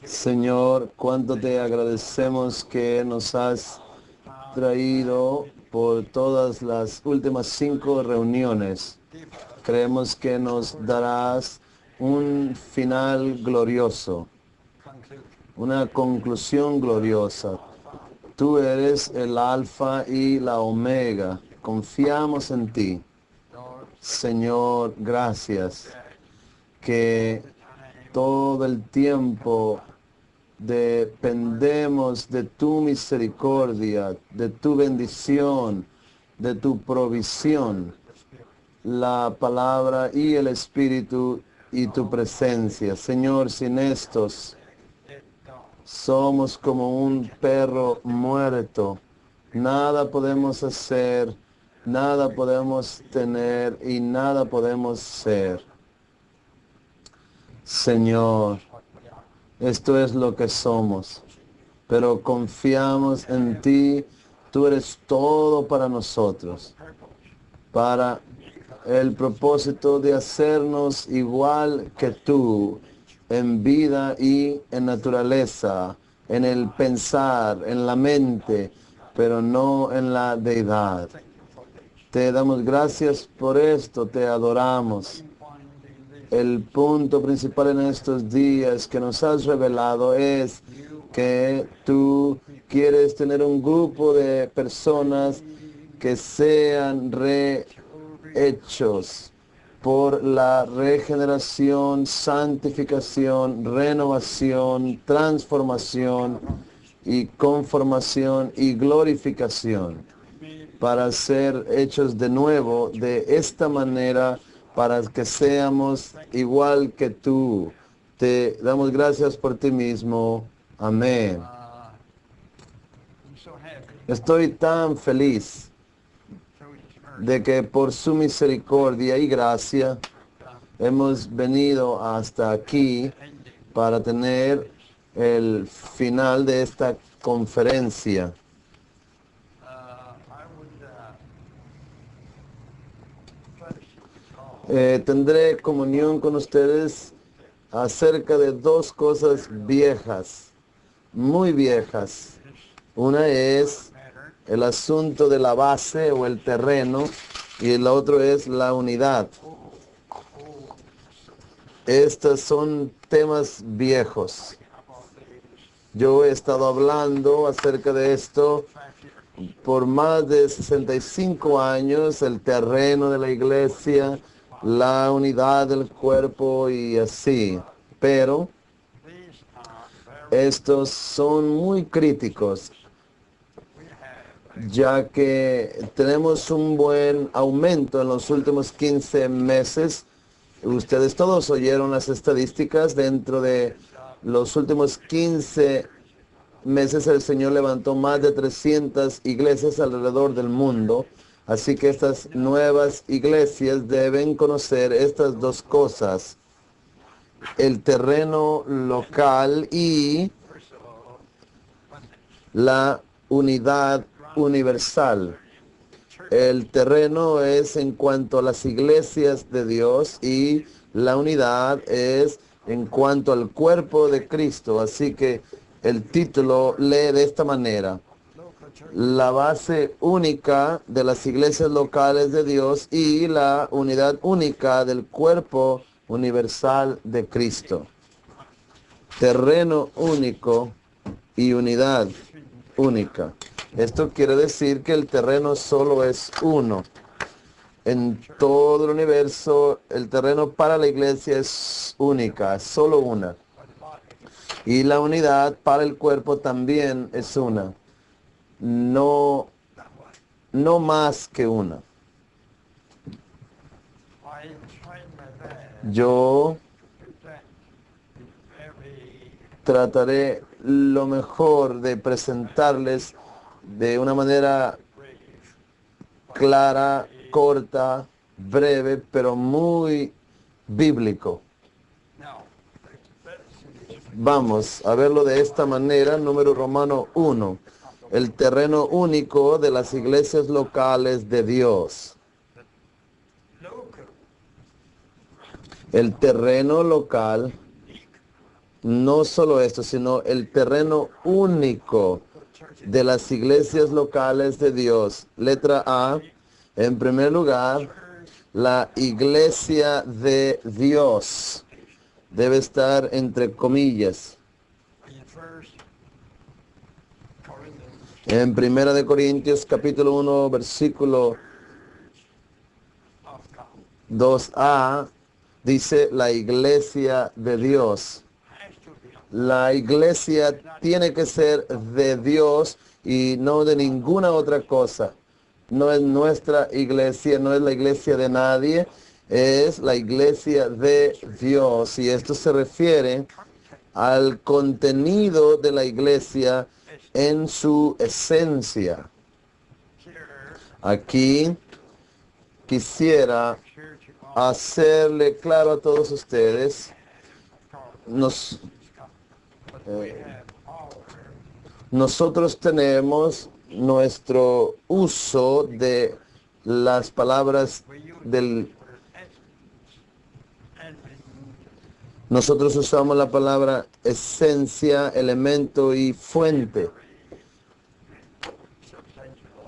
Señor, cuánto te agradecemos que nos has traído por todas las últimas 5 reuniones. Creemos que nos darás un final glorioso, una conclusión gloriosa. Tú eres el alfa y la omega. Confiamos en ti. Señor, gracias que todo el tiempo dependemos de tu misericordia, de tu bendición, de tu provisión, la palabra y el Espíritu y tu presencia. Señor, sin estos somos como un perro muerto. Nada podemos hacer, nada podemos tener y nada podemos ser. Señor, esto es lo que somos, pero confiamos en ti. Tú eres todo para nosotros, para el propósito de hacernos igual que tú, en vida y en naturaleza, en el pensar, en la mente, pero no en la deidad. Te damos gracias por esto, te adoramos. El punto principal en estos días que nos has revelado es que tú quieres tener un grupo de personas que sean rehechos por la regeneración, santificación, renovación, transformación y conformación y glorificación, para ser hechos de nuevo de esta manera, para que seamos igual que tú. Te damos gracias por ti mismo. Amén. Estoy tan feliz de que por su misericordia y gracia hemos venido hasta aquí para tener el final de esta conferencia. Tendré comunión con ustedes acerca de 2 cosas viejas, muy viejas. Una es el asunto de la base o el terreno y el otro es la unidad. Estos son temas viejos. Yo he estado hablando acerca de esto por más de 65 años, el terreno de la iglesia, la unidad del cuerpo y así. Pero estos son muy críticos, ya que tenemos un buen aumento en los últimos 15 meses. Ustedes todos oyeron las estadísticas. Dentro de los últimos 15 meses el Señor levantó más de 300 iglesias alrededor del mundo. Así que estas nuevas iglesias deben conocer estas 2 cosas: el terreno local y la unidad universal. El terreno es en cuanto a las iglesias de Dios y la unidad es en cuanto al cuerpo de Cristo. Así que el título lee de esta manera: la base única de las iglesias locales de Dios y la unidad única del cuerpo universal de Cristo. Terreno único y unidad única. Esto quiere decir que el terreno solo es uno. En todo el universo, el terreno para la iglesia es única, es solo una. Y la unidad para el cuerpo también es una. No más que una. Yo trataré lo mejor de presentarles de una manera clara, corta, breve, pero muy bíblico. Vamos a verlo de esta manera. Número Romano 1. El terreno único de las iglesias locales de Dios. El terreno local no solo esto, sino el terreno único de las iglesias locales de Dios. Letra A, en primer lugar, la iglesia de Dios. Debe estar entre comillas. En Primera de Corintios, capítulo 1, versículo 2a, dice la iglesia de Dios. La iglesia tiene que ser de Dios y no de ninguna otra cosa. No es nuestra iglesia, no es la iglesia de nadie, es la iglesia de Dios. Y esto se refiere al contenido de la iglesia en su esencia. Aquí quisiera hacerle claro a todos ustedes, nosotros tenemos nuestro uso de las palabras nosotros usamos la palabra esencia, elemento y fuente.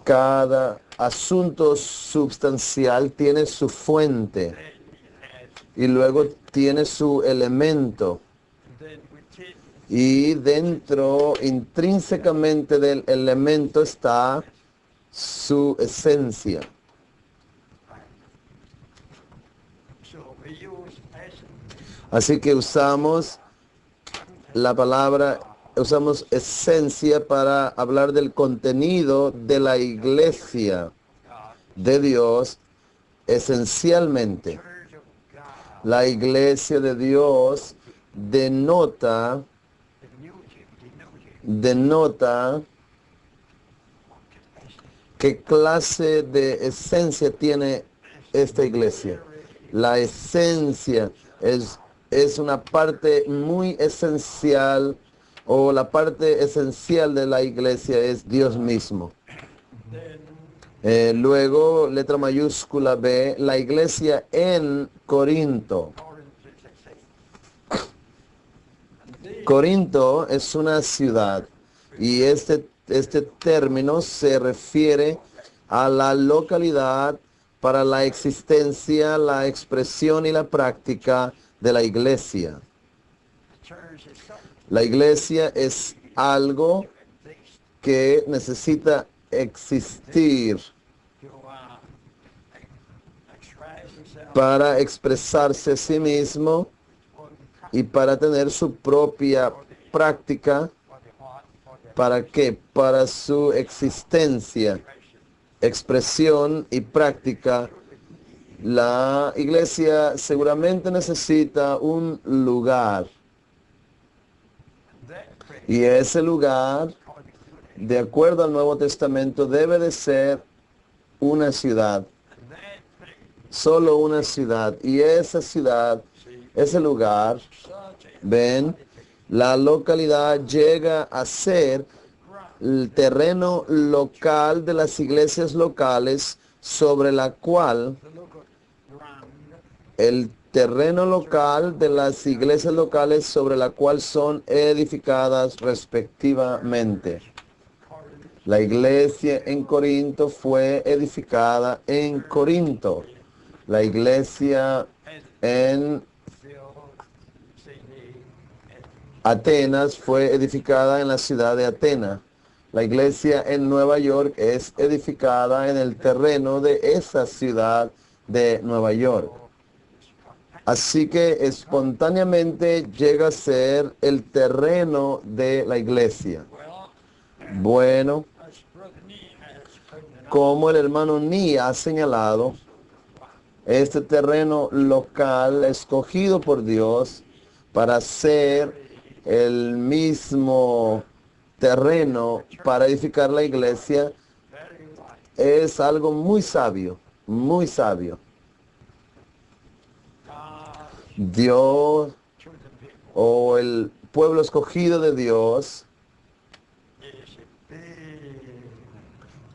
Cada asunto substancial tiene su fuente y luego tiene su elemento. Y dentro, intrínsecamente del elemento, está su esencia. Así que usamos la palabra, usamos esencia para hablar del contenido de la iglesia de Dios esencialmente. La iglesia de Dios denota qué clase de esencia tiene esta iglesia. La esencia es una parte muy esencial, o la parte esencial de la iglesia es Dios mismo. Luego, letra mayúscula B, la iglesia en Corinto. Corinto es una ciudad y este término se refiere a la localidad para la existencia, la expresión y la práctica de la iglesia. La iglesia es algo que necesita existir para expresarse a sí mismo y para tener su propia práctica. ¿Para qué? Para su existencia, expresión y práctica. La iglesia seguramente necesita un lugar. Y ese lugar, de acuerdo al Nuevo Testamento, debe de ser una ciudad. Solo una ciudad. Y esa ciudad, ese lugar, ven, la localidad llega a ser el terreno local de las iglesias locales sobre la cual el terreno local de las iglesias locales sobre la cual son edificadas respectivamente. La iglesia en Corinto fue edificada en Corinto. La iglesia en Atenas fue edificada en la ciudad de Atenas. La iglesia en Nueva York es edificada en el terreno de esa ciudad de Nueva York. Así que espontáneamente llega a ser el terreno de la iglesia. Bueno, como el hermano Ni ha señalado, este terreno local escogido por Dios para ser el mismo terreno para edificar la iglesia es algo muy sabio, muy sabio. Dios, o el pueblo escogido de Dios,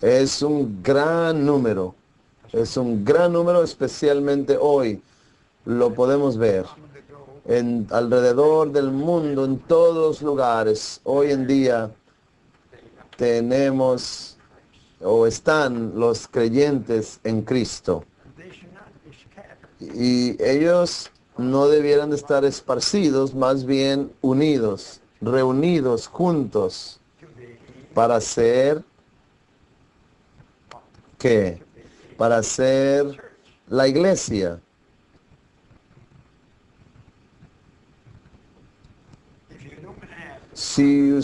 es un gran número. Es un gran número, especialmente hoy. Lo podemos ver. alrededor del mundo, en todos los lugares. Hoy en día tenemos o están los creyentes en Cristo. Y ellos no debieran de estar esparcidos, más bien unidos, reunidos juntos para hacer ¿qué? Para hacer la iglesia. Si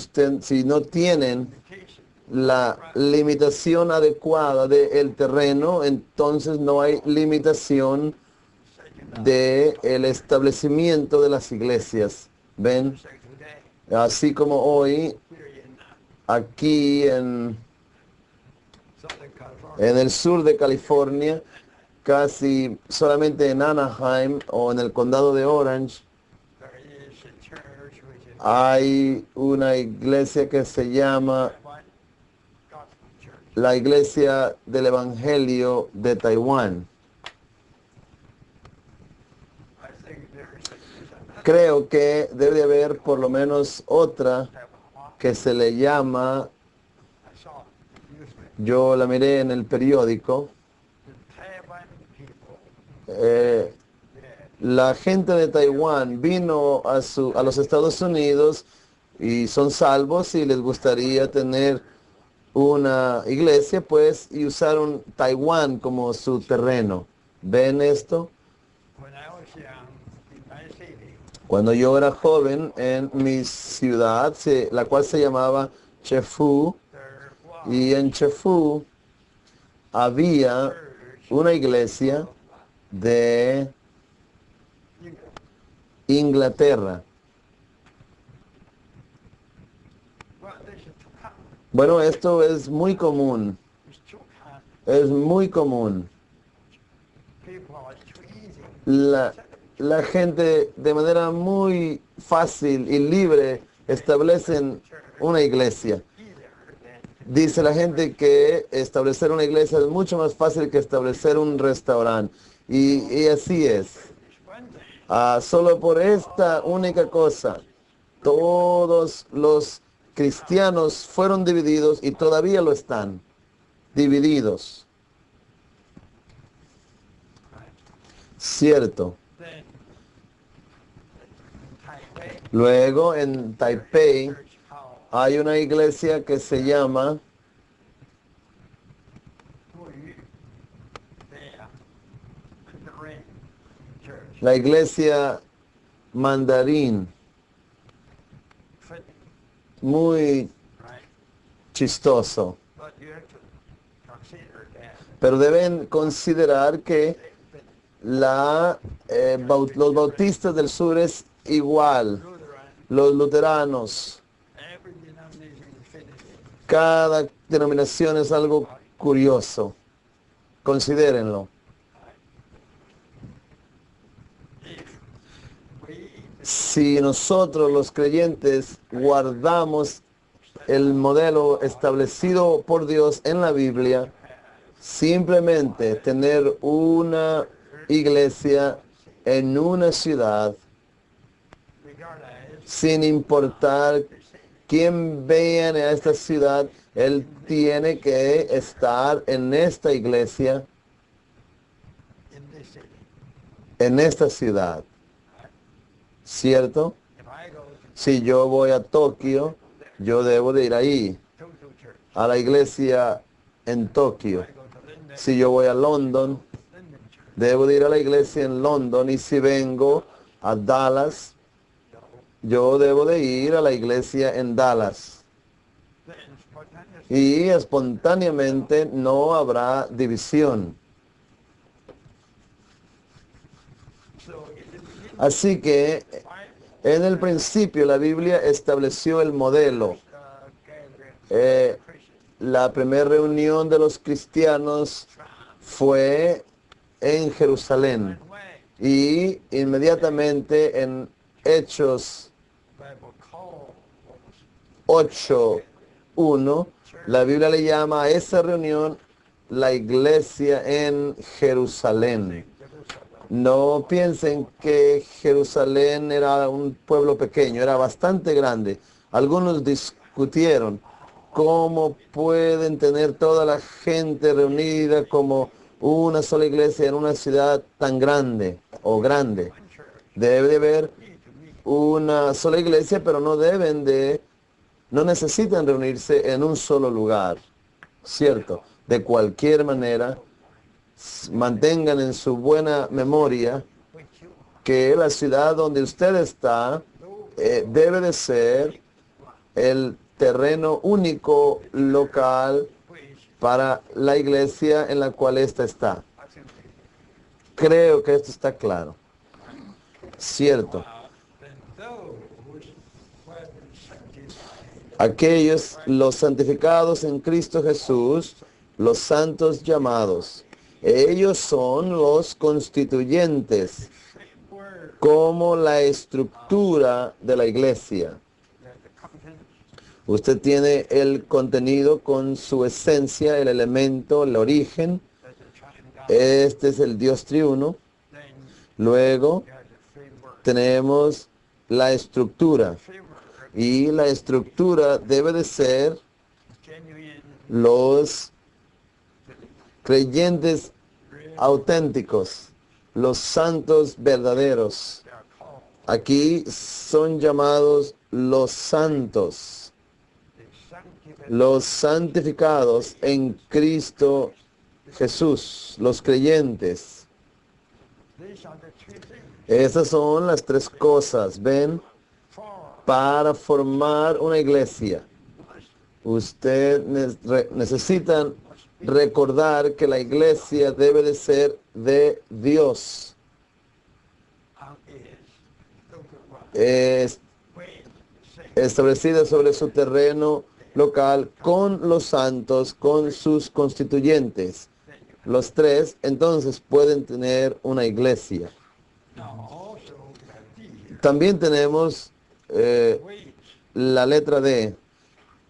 no tienen la limitación adecuada del terreno, entonces no hay limitación del establecimiento de las iglesias. ¿Ven? Así como hoy, aquí en el sur de California, casi solamente en Anaheim o en el condado de Orange, hay una iglesia que se llama la Iglesia del Evangelio de Taiwán. Creo que debe haber por lo menos otra que se le llama, yo la miré en el periódico, la gente de Taiwán vino a los Estados Unidos y son salvos y les gustaría tener una iglesia, pues, y usaron Taiwán como su terreno. ¿Ven esto? Cuando yo era joven en mi ciudad, la cual se llamaba Chefu, y en Chefu había una iglesia de Inglaterra. Bueno, esto es muy común. Es muy común. La gente de manera muy fácil y libre establecen una iglesia. Dice la gente que establecer una iglesia es mucho más fácil que establecer un restaurante. Y así es. Solo por esta única cosa, todos los cristianos fueron divididos y todavía lo están, divididos. Cierto. Luego en Taipei hay una iglesia que se llama la iglesia mandarín. Muy chistoso. Pero deben considerar que los bautistas del sur es igual. Los luteranos. Cada denominación es algo curioso. Considérenlo. Si nosotros los creyentes guardamos el modelo establecido por Dios en la Biblia, simplemente tener una iglesia en una ciudad, sin importar quién venga a esta ciudad, él tiene que estar en esta iglesia, en esta ciudad. ¿Cierto? Si yo voy a Tokio, yo debo de ir ahí, a la iglesia en Tokio. Si yo voy a London, debo de ir a la iglesia en London. Y si vengo a Dallas, yo debo de ir a la iglesia en Dallas. Y espontáneamente no habrá división. Así que en el principio la Biblia estableció el modelo. La primera reunión de los cristianos fue en Jerusalén. Y inmediatamente en Hechos 8:1, la Biblia le llama a esa reunión la iglesia en Jerusalén. No piensen que Jerusalén era un pueblo pequeño, era bastante grande. Algunos discutieron cómo pueden tener toda la gente reunida como una sola iglesia en una ciudad tan grande o grande. Debe de haber una sola iglesia, pero no necesitan reunirse en un solo lugar, ¿cierto? De cualquier manera, mantengan en su buena memoria que la ciudad donde usted está debe de ser el terreno único local para la iglesia en la cual ésta está. Creo que esto está claro. Cierto. Aquellos, los santificados en Cristo Jesús, los santos llamados, ellos son los constituyentes, como la estructura de la iglesia. Usted tiene el contenido con su esencia, el elemento, el origen. Este es el Dios triuno. Luego tenemos la estructura. Y la estructura debe de ser los creyentes auténticos, los santos verdaderos. Aquí son llamados los santos, los santificados en Cristo Jesús, los creyentes. Esas son las tres cosas, ¿ven? Para formar una iglesia. Usted necesita recordar que la iglesia debe de ser de Dios. Es establecida sobre su terreno local con los santos, con sus constituyentes. Los tres, entonces, pueden tener una iglesia. También tenemos la letra D,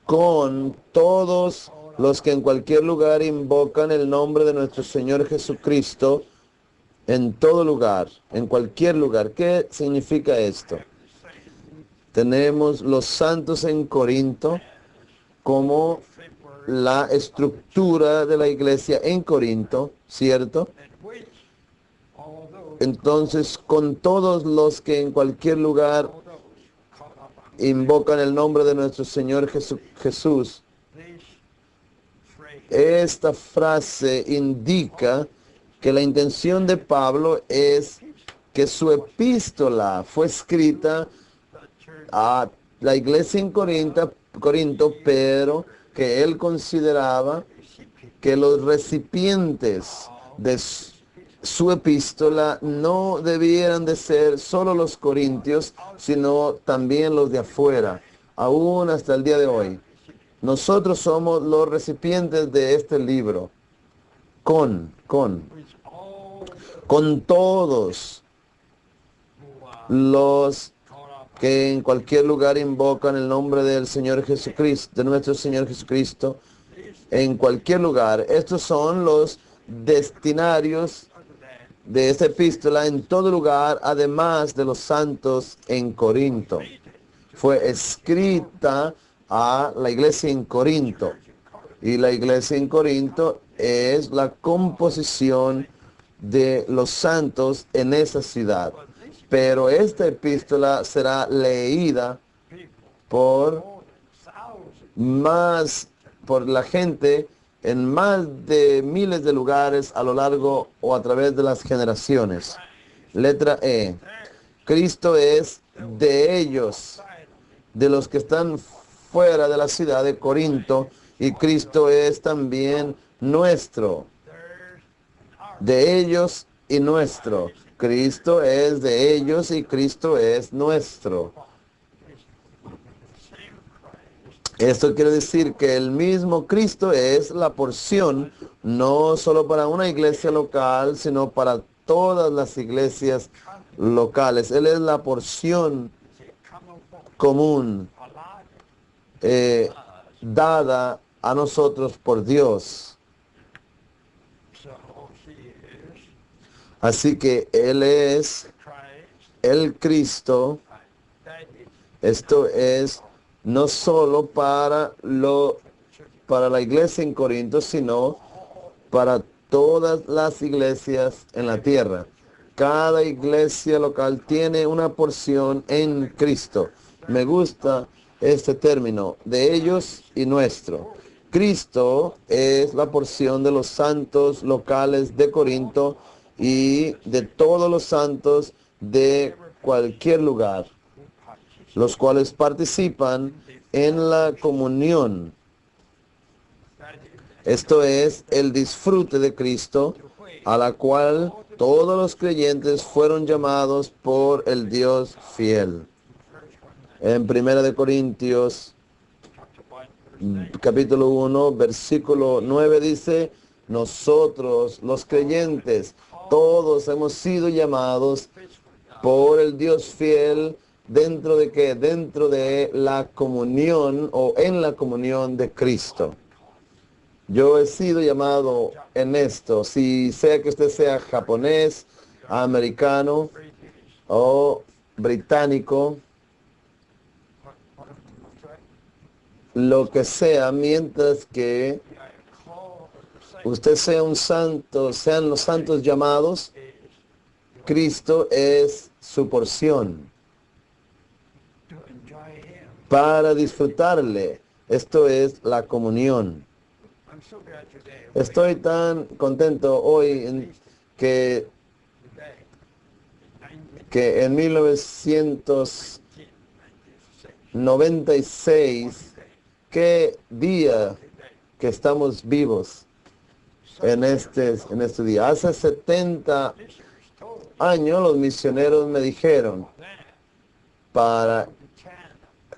con todos los que en cualquier lugar invocan el nombre de nuestro Señor Jesucristo, en todo lugar, en cualquier lugar. ¿Qué significa esto? Tenemos los santos en Corinto como la estructura de la iglesia en Corinto, ¿cierto? Entonces, con todos los que en cualquier lugar invocan el nombre de nuestro Señor Jesús, esta frase indica que la intención de Pablo es que su epístola fue escrita a la iglesia en Corinto, pero que él consideraba que los recipientes de su epístola no debieran de ser solo los corintios, sino también los de afuera, aún hasta el día de hoy. Nosotros somos los recipientes de este libro, con todos los que en cualquier lugar invocan el nombre del Señor Jesucristo, de nuestro Señor Jesucristo, en cualquier lugar. Estos son los destinarios de esta epístola en todo lugar, además de los santos en Corinto. Fue escrita a la iglesia en Corinto. Y la iglesia en Corinto es la composición de los santos en esa ciudad. Pero esta epístola será leída por la gente en más de miles de lugares a lo largo o a través de las generaciones. Letra E. Cristo es de ellos, de los que están fuera de la ciudad de Corinto, y Cristo es también nuestro, de ellos y nuestro. Cristo es de ellos y Cristo es nuestro. Esto quiere decir que el mismo Cristo es la porción, no solo para una iglesia local, sino para todas las iglesias locales. Él es la porción común dada a nosotros por Dios. Así que Él es el Cristo. Esto es no solo para la iglesia en Corinto, sino para todas las iglesias en la tierra. Cada iglesia local tiene una porción en Cristo. Me gusta este término, de ellos y nuestro. Cristo es la porción de los santos locales de Corinto y de todos los santos de cualquier lugar, los cuales participan en la comunión. Esto es el disfrute de Cristo, a la cual todos los creyentes fueron llamados por el Dios fiel. En 1 Corintios, capítulo 1, versículo 9 dice, nosotros, los creyentes, todos hemos sido llamados por el Dios fiel, ¿dentro de qué? Dentro de la comunión o en la comunión de Cristo. Yo he sido llamado en esto, si sea que usted sea japonés, americano o británico, lo que sea, mientras que usted sea un santo, sean los santos llamados, Cristo es su porción para disfrutarle. Esto es la comunión. Estoy tan contento hoy que en 1996, qué día que estamos vivos en este día. Hace 70 años los misioneros me dijeron para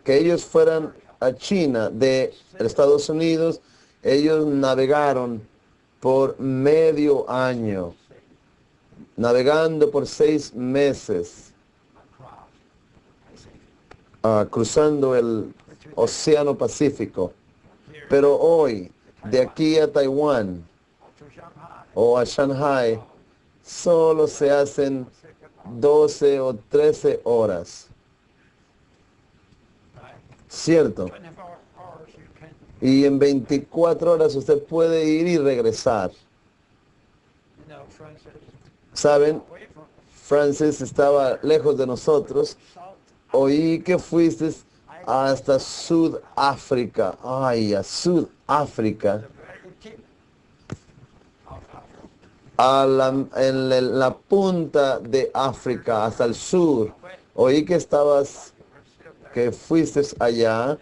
que ellos fueran a China de Estados Unidos. Ellos navegaron por medio año, navegando por 6 meses, cruzando el Océano Pacífico. Pero hoy, de aquí a Taiwán o a Shanghai, solo se hacen 12 o 13 horas. ¿Cierto? Y en 24 horas usted puede ir y regresar. ¿Saben? Francis estaba lejos de nosotros. Oí que fuiste hasta Sudáfrica. Ay, a Sudáfrica. En la punta de África, hasta el sur. Oí que fuiste allá.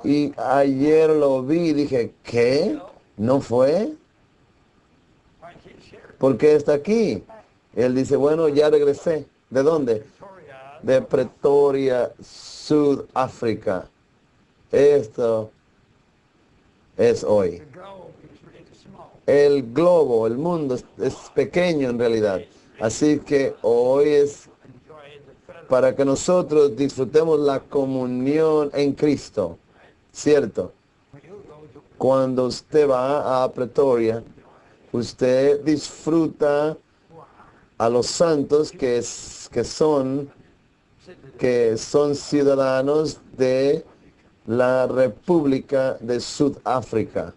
Y ayer lo vi y dije, ¿qué? ¿No fue? ¿Por qué está aquí? Él dice, bueno, ya regresé. ¿De dónde? De Pretoria, Sudáfrica. Esto es hoy. El globo, el mundo es pequeño en realidad. Así que hoy es para que nosotros disfrutemos la comunión en Cristo. ¿Cierto? Cuando usted va a Pretoria, usted disfruta a los santos que son ciudadanos de la República de Sudáfrica.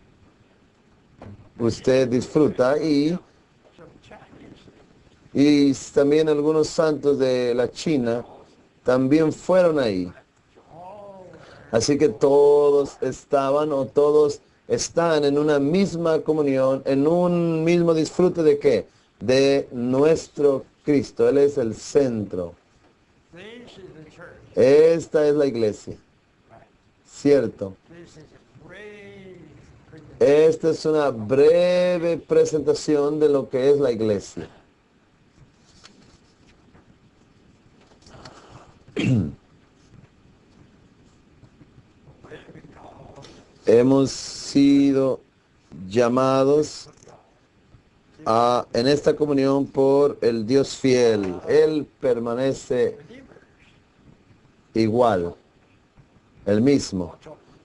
Usted disfruta y también algunos santos de la China también fueron ahí. Así que todos están en una misma comunión, en un mismo disfrute ¿de qué? De nuestro Cristo. Él es el centro. Esta es la iglesia. ¿Cierto? Esta es una breve presentación de lo que es la iglesia. Hemos sido llamados en esta comunión por el Dios fiel. Él permanece igual, el mismo.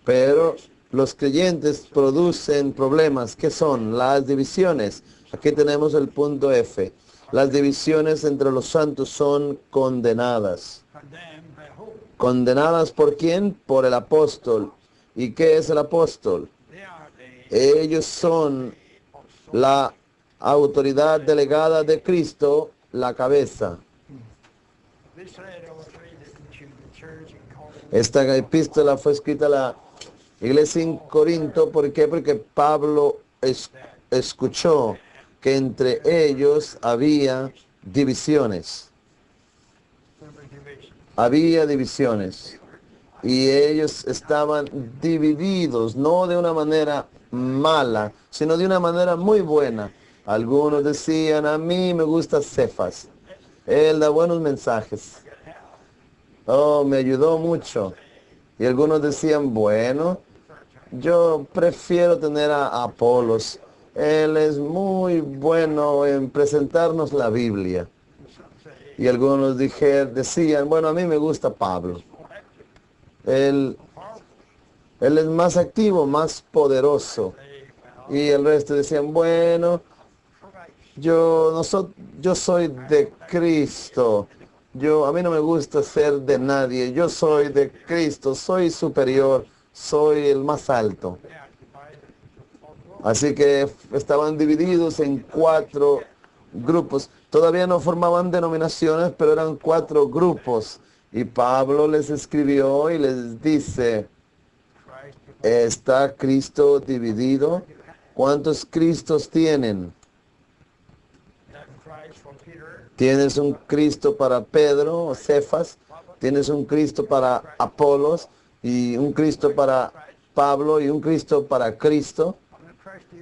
Pero los creyentes producen problemas. ¿Qué son? Las divisiones. Aquí tenemos el punto F. Las divisiones entre los santos son condenadas. condemned by who? ¿Condenadas por quién? Por el apóstol. ¿Y qué es el apóstol? They are the Ellos son la autoridad delegada de Cristo, la cabeza. this letter was written to the church in Corinth. Esta epístola fue escrita a la iglesia en Corinto. ¿Por qué? Porque Pablo escuchó que entre ellos había divisiones. Había divisiones. Y ellos estaban divididos, no de una manera mala, sino de una manera muy buena. Algunos decían, a mí me gusta Cefas. Él da buenos mensajes. Oh, me ayudó mucho. Y algunos decían, bueno, yo prefiero tener a Apolos. Él es muy bueno en presentarnos la Biblia. Y algunos decían, bueno, a mí me gusta Pablo. Él es más activo, más poderoso. Y el resto decían, bueno, yo soy de Cristo. A mí no me gusta ser de nadie. Yo soy de Cristo, soy superior, soy el más alto. Así que estaban divididos en 4 grupos. Todavía no formaban denominaciones, pero eran 4 grupos. Y Pablo les escribió y les dice, ¿está Cristo dividido? ¿Cuántos Cristos tienen? ¿Tienes un Cristo para Pedro o Cefas? ¿Tienes un Cristo para Apolos? ¿Y un Cristo para Pablo? ¿Y un Cristo para Cristo?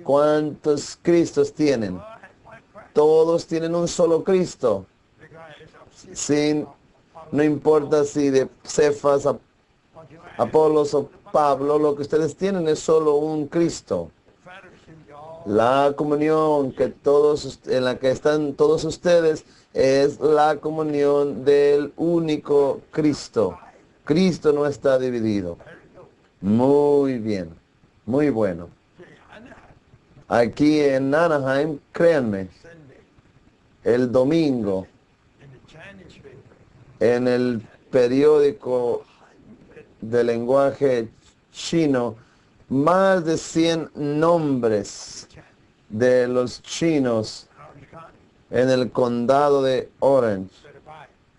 ¿Cuántos Cristos tienen? Todos tienen un solo Cristo. No importa si de Cefas, Apolos o Pablo, lo que ustedes tienen es solo un Cristo. La comunión en la que están todos ustedes es la comunión del único Cristo. Cristo no está dividido. Muy bien, muy bueno. Aquí en Anaheim, créanme, el domingo, en el periódico de lenguaje chino, más de 100 nombres de los chinos en el condado de Orange.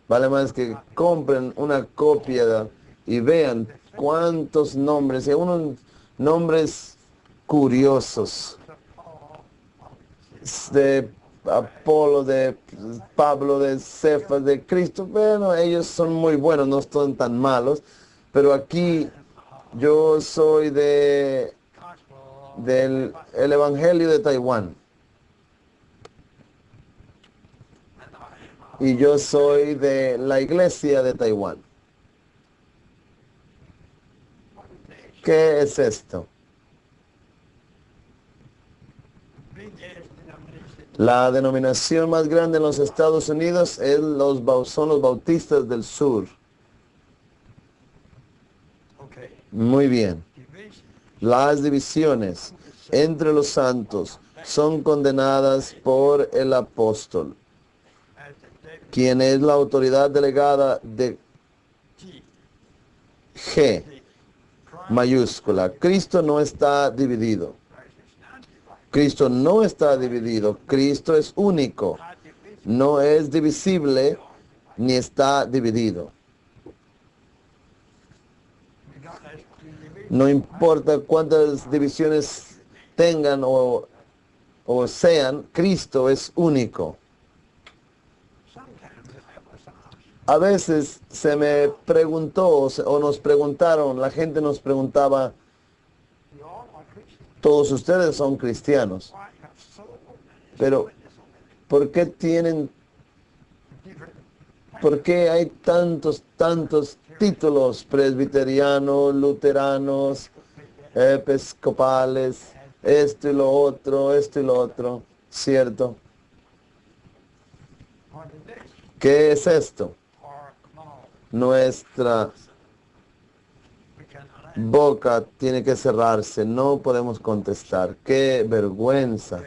Vale más que compren una copia y vean cuántos nombres, y unos nombres curiosos de Apolo, de Pablo, de Cefas, de Cristo. Bueno, ellos son muy buenos, no son tan malos, pero aquí yo soy del Evangelio de Taiwán. Y yo soy de la iglesia de Taiwán. ¿Qué es esto? La denominación más grande en los Estados Unidos son los bautistas del sur. Muy bien. Las divisiones entre los santos son condenadas por el apóstol, quien es la autoridad delegada de G mayúscula. Cristo no está dividido. Cristo no está dividido. Cristo es único. No es divisible ni está dividido. No importa cuántas divisiones tengan o sean, Cristo es único. A veces se me preguntó o nos preguntaron, la gente nos preguntaba, todos ustedes son cristianos, pero ¿por qué hay tantos títulos presbiterianos, luteranos, episcopales, esto y lo otro, ¿cierto? ¿Qué es esto? Nuestra boca tiene que cerrarse, no podemos contestar. ¡Qué vergüenza!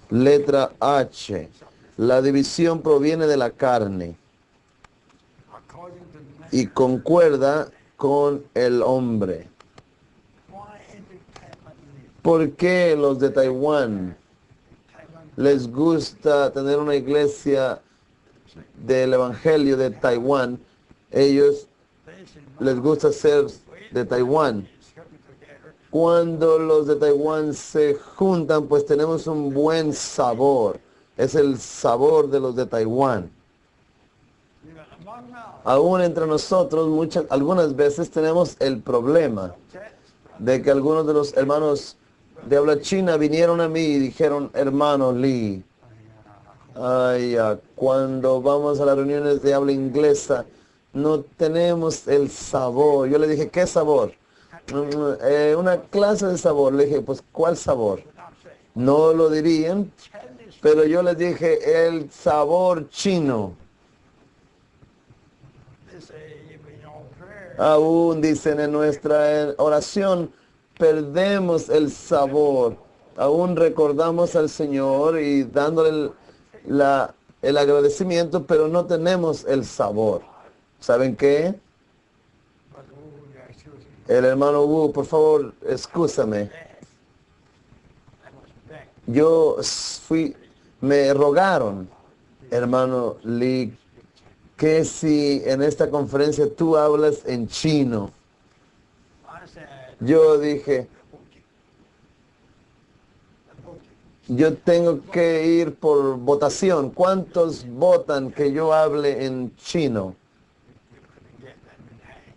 Letra H. La división proviene de la carne according to the man. y concuerda con el hombre. Why independently? ¿Por qué los de Taiwán Taiwan les gusta tener una iglesia del Evangelio de Taiwán? Ellos based in les gusta ser de Taiwán. is coming together. Cuando los de Taiwán se juntan, pues tenemos un buen sabor. Es el sabor de los de Taiwán. You know, among now, Aún entre nosotros, algunas veces tenemos el problema de que algunos de los hermanos de habla china vinieron a mí y dijeron, hermano Lee, cuando vamos a las reuniones de habla inglesa, no tenemos el sabor. Yo le dije, ¿qué sabor? Una clase de sabor. Le dije, pues, ¿cuál sabor? without saying, No lo dirían, Chinese, pero yo les dije, el sabor chino. they say, we know prayer. Aún dicen en nuestra oración, perdemos el sabor. Aún recordamos al Señor y dándole el agradecimiento, pero no tenemos el sabor. ¿Saben qué? But, yeah, excuse me. El hermano Wu, por favor, excúsame. I must beg. Yo me rogaron, hermano Lee, que si en esta conferencia tú hablas en chino. I said, Yo dije, yo tengo que ir por votación. ¿Cuántos votan que yo hable en chino?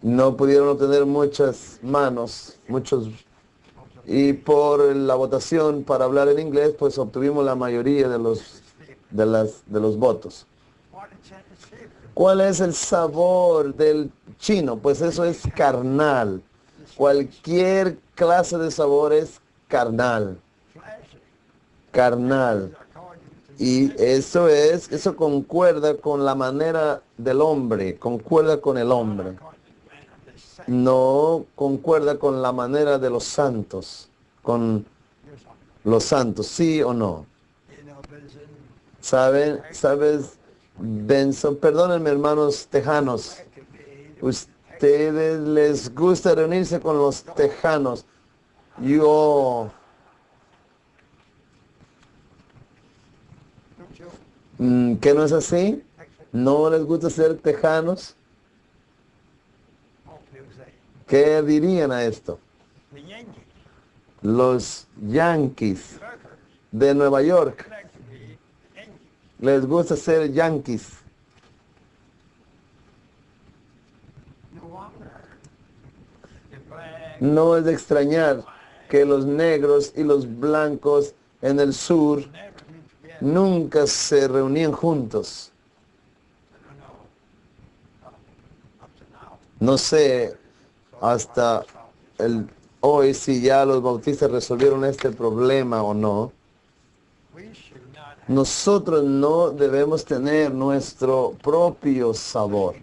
No pudieron obtener muchas manos, muchos. Y por la votación para hablar en inglés, pues obtuvimos la mayoría de los votos. what a Chinese people. ¿Cuál es el sabor del chino? Pues eso es carnal. Cualquier clase de sabor es carnal. Flashy. Carnal. According to Y eso concuerda con la manera del hombre, concuerda con el hombre. according to the man of the saint. No concuerda con la manera de los santos, con Here's something. los santos, ¿sí o no? You know, Benson, ¿Sabes, Benson? Perdónenme, hermanos tejanos. that could be, Ustedes les gusta reunirse con los tejanos. Yo, don't you? ¿qué no es así? ¿No les gusta ser tejanos? What do you say? ¿Qué dirían a esto? The Yankees, Los Yankees Burkers, de Nueva York like to be Yankees. les gusta ser Yankees. No wonder. The black, No es de extrañar que los negros y los blancos en el sur never been together. nunca se reunían juntos. No. Up to now. No sé hasta hoy si ya los bautistas resolvieron este problema o no. We should not have Nosotros no debemos tener nuestro propio sabor.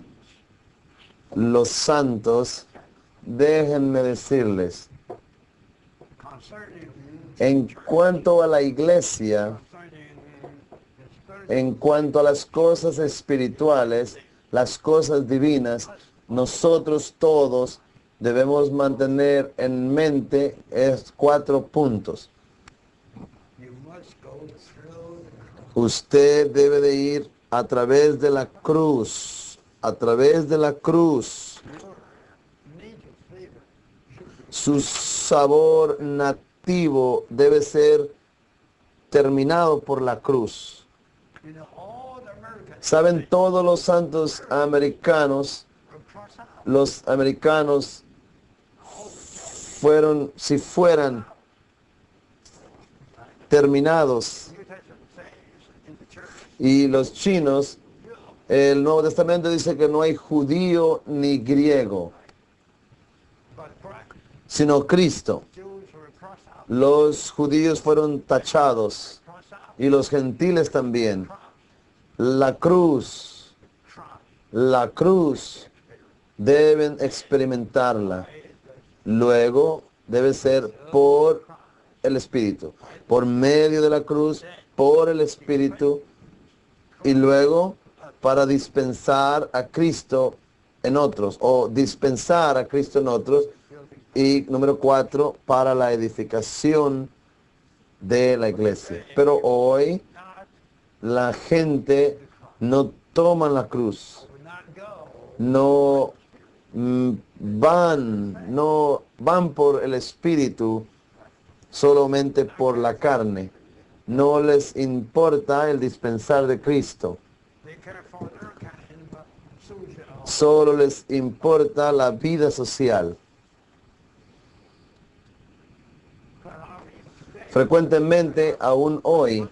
Los santos, déjenme decirles, concerning en cuanto a la iglesia, en cuanto a las cosas espirituales, las cosas divinas, nosotros todos debemos mantener en mente estos 4 puntos. you must go through Usted debe de ir a través de la cruz, a través de la cruz. your native flavor should be Su sabor nativo debe ser terminado por la cruz. you know all the Americans Saben, todos los santos americanos, will cross out. los americanos fueron, si fueran terminados, New Testament says in the church, y los chinos, el Nuevo Testamento dice que no hay judío ni griego, but Christ, sino Cristo. Jews were crossed out. Los judíos fueron tachados Crossed out. y los gentiles también. La cruz, deben experimentarla. Luego debe ser por el Espíritu. Por medio de la cruz, por el Espíritu, y luego para dispensar a Cristo en otros, o dispensar a Cristo en otros, y número 4, para la edificación de la iglesia. Pero hoy not, la gente no toma la cruz, would not go. no no van por el Espíritu, solamente por la carne. No les importa el dispensar de Cristo. They can afford their kind, but social. Solo les importa la vida social. Frecuentemente, aún hoy,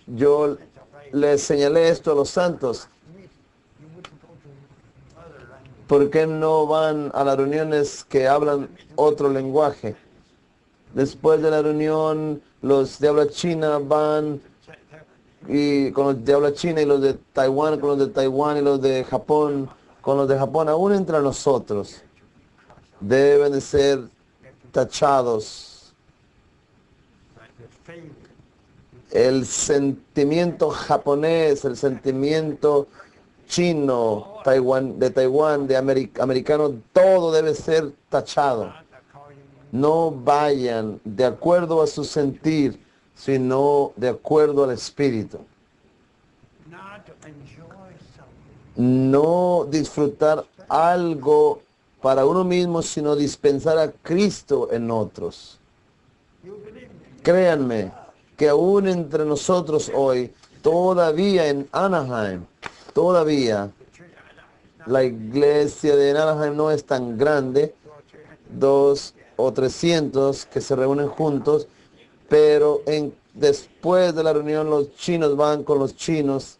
yo les señalé esto a los santos. You wouldn't go to other language. ¿Por qué no van a las reuniones que hablan otro lenguaje? Después de la reunión, los de habla china van y con los de habla china y los de Taiwán con los de Taiwán y los de Japón con los de Japón. Aún entre nosotros deben de ser tachados. The faith. El sentimiento japonés, el sentimiento chino, de Taiwán, de americano, todo debe ser tachado. Not according, No vayan de acuerdo a su sentir, sino de acuerdo al Espíritu. not to enjoy something. No disfrutar algo para uno mismo, sino dispensar a Cristo en otros. You believe me? Créanme que aún entre nosotros hoy, todavía en Anaheim, todavía The church, la iglesia de Anaheim no es tan grande, 200 o 300 que se reúnen juntos, pero después de la reunión los chinos van con los chinos.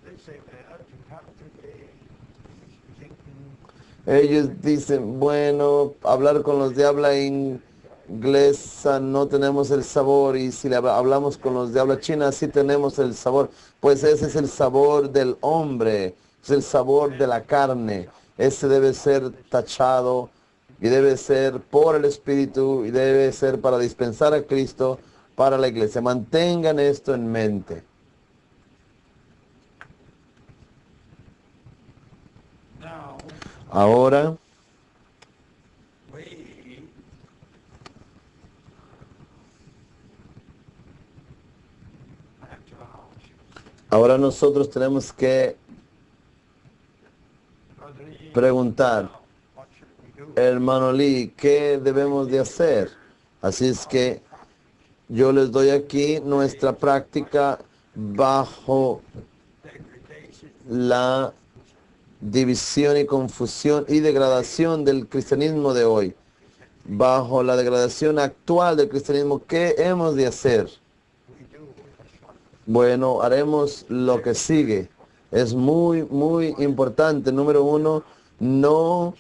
they say, well, you have to be thinking, Ellos dicen, bueno, hablar con los de habla inglesa no tenemos el sabor, y si hablamos con los de habla china sí tenemos el sabor. Pues ese es el sabor del hombre, es el sabor de la carne. Ese debe ser tachado y debe ser por el Espíritu y debe ser para dispensar a Cristo para la iglesia. Mantengan esto en mente. now Ahora we have to ask. Ahora nosotros tenemos que Brother Lee, preguntar, what should we do? hermano Lee, ¿qué debemos de hacer? Así es que yo les doy aquí nuestra práctica bajo Degradation. la división y confusión y degradación del cristianismo de hoy. Bajo la degradación actual del cristianismo, ¿qué hemos de hacer? We do. That's what Bueno, haremos lo que sigue. Es muy, muy importante. Número 1, no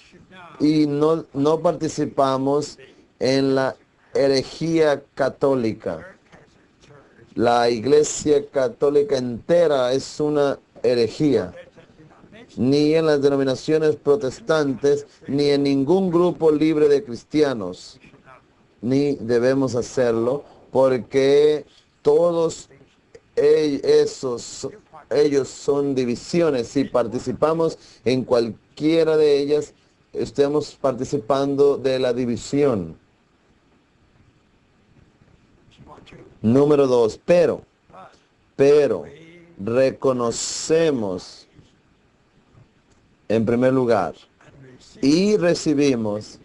should now. no participamos en la herejía católica. Our Catholic Church. La iglesia católica entera es una herejía. That's a denomination. Ni en las denominaciones protestantes, ni en ningún grupo libre de cristianos. We should not. Ni debemos hacerlo, porque todos ellos son divisiones. Si participamos en cualquiera de ellas, estamos participando de la división. What to. Número 2, But pero we reconocemos en primer lugar and receive y recibimos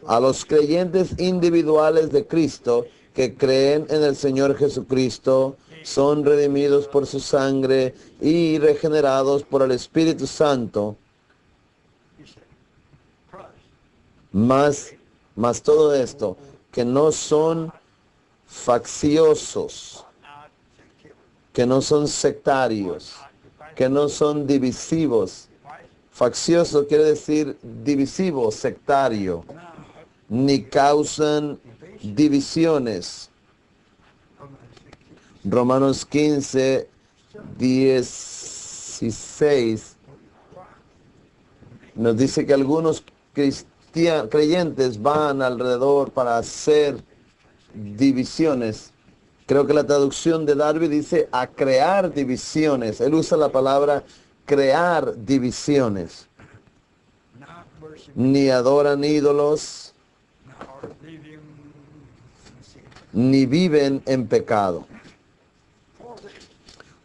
a los creyentes individuales de Cristo que creen en el Señor Jesucristo, son redimidos por su sangre y regenerados por el Espíritu Santo, you say, plus más todo esto, que no son facciosos, not secure. que no son sectarios, que no son divisivos. Faccioso quiere decir divisivo, sectario, Now, ni causan divisiones. Romanos 15, 16 nos dice que algunos creyentes van alrededor para hacer divisiones. Creo que la traducción de Darby dice a crear divisiones. Él usa la palabra crear divisiones. not worshiping, Ni adoran ídolos, nor living in sin. ni viven en pecado. 4 things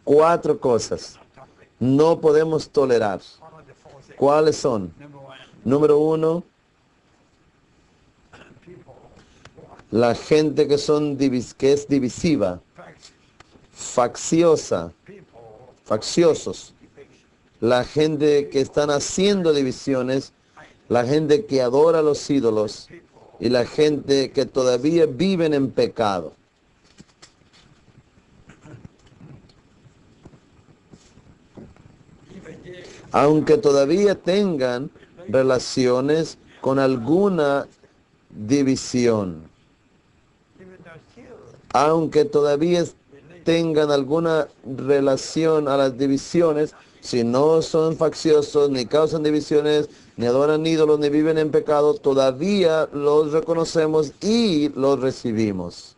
4 cosas topic. no podemos tolerar. What are the 4 things? ¿Cuáles son? Number 1, Número 1, people who are la gente que es divisiva, factious, facciosa, people facciosos. division. La gente que están haciendo divisiones, la gente que adora a los ídolos People y la gente que todavía viven en pecado. even if Aunque todavía tengan relaciones con alguna división, even though still aunque todavía tengan alguna relación a las divisiones, si no son facciosos, ni causan divisiones, ni adoran ídolos, ni viven en pecado, todavía los reconocemos y los recibimos.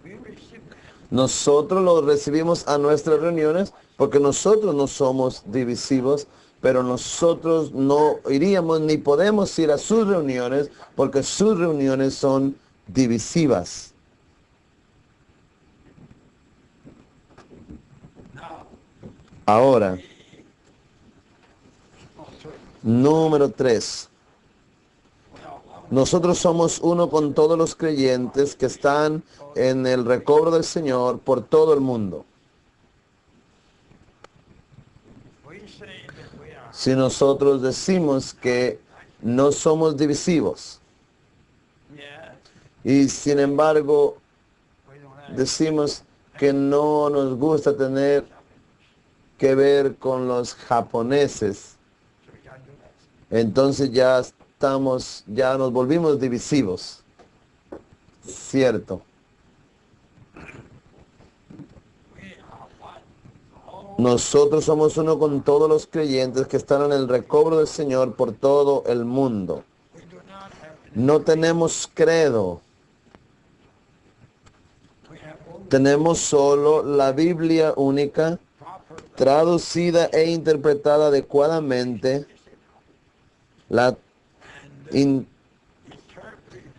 we receive them. Nosotros los recibimos a nuestras reuniones porque nosotros no somos divisivos, pero nosotros no iríamos ni podemos ir a sus reuniones porque sus reuniones son divisivas. Now, Ahora, also, número 3. Nosotros somos uno con todos los creyentes que están en el recobro del Señor por todo el mundo. we say that we are Si nosotros decimos que no somos divisivos yeah, y sin embargo we don't have decimos que no nos gusta tener que ver con los japoneses, so we can't do that. entonces ya nos volvimos divisivos. Cierto. We are one. All Nosotros somos uno con todos los creyentes que están en el recobro del Señor por todo el mundo. we do not have No tenemos credo, we have only tenemos solo la Biblia única, proper traducida e interpretada adecuadamente, la in- interpreted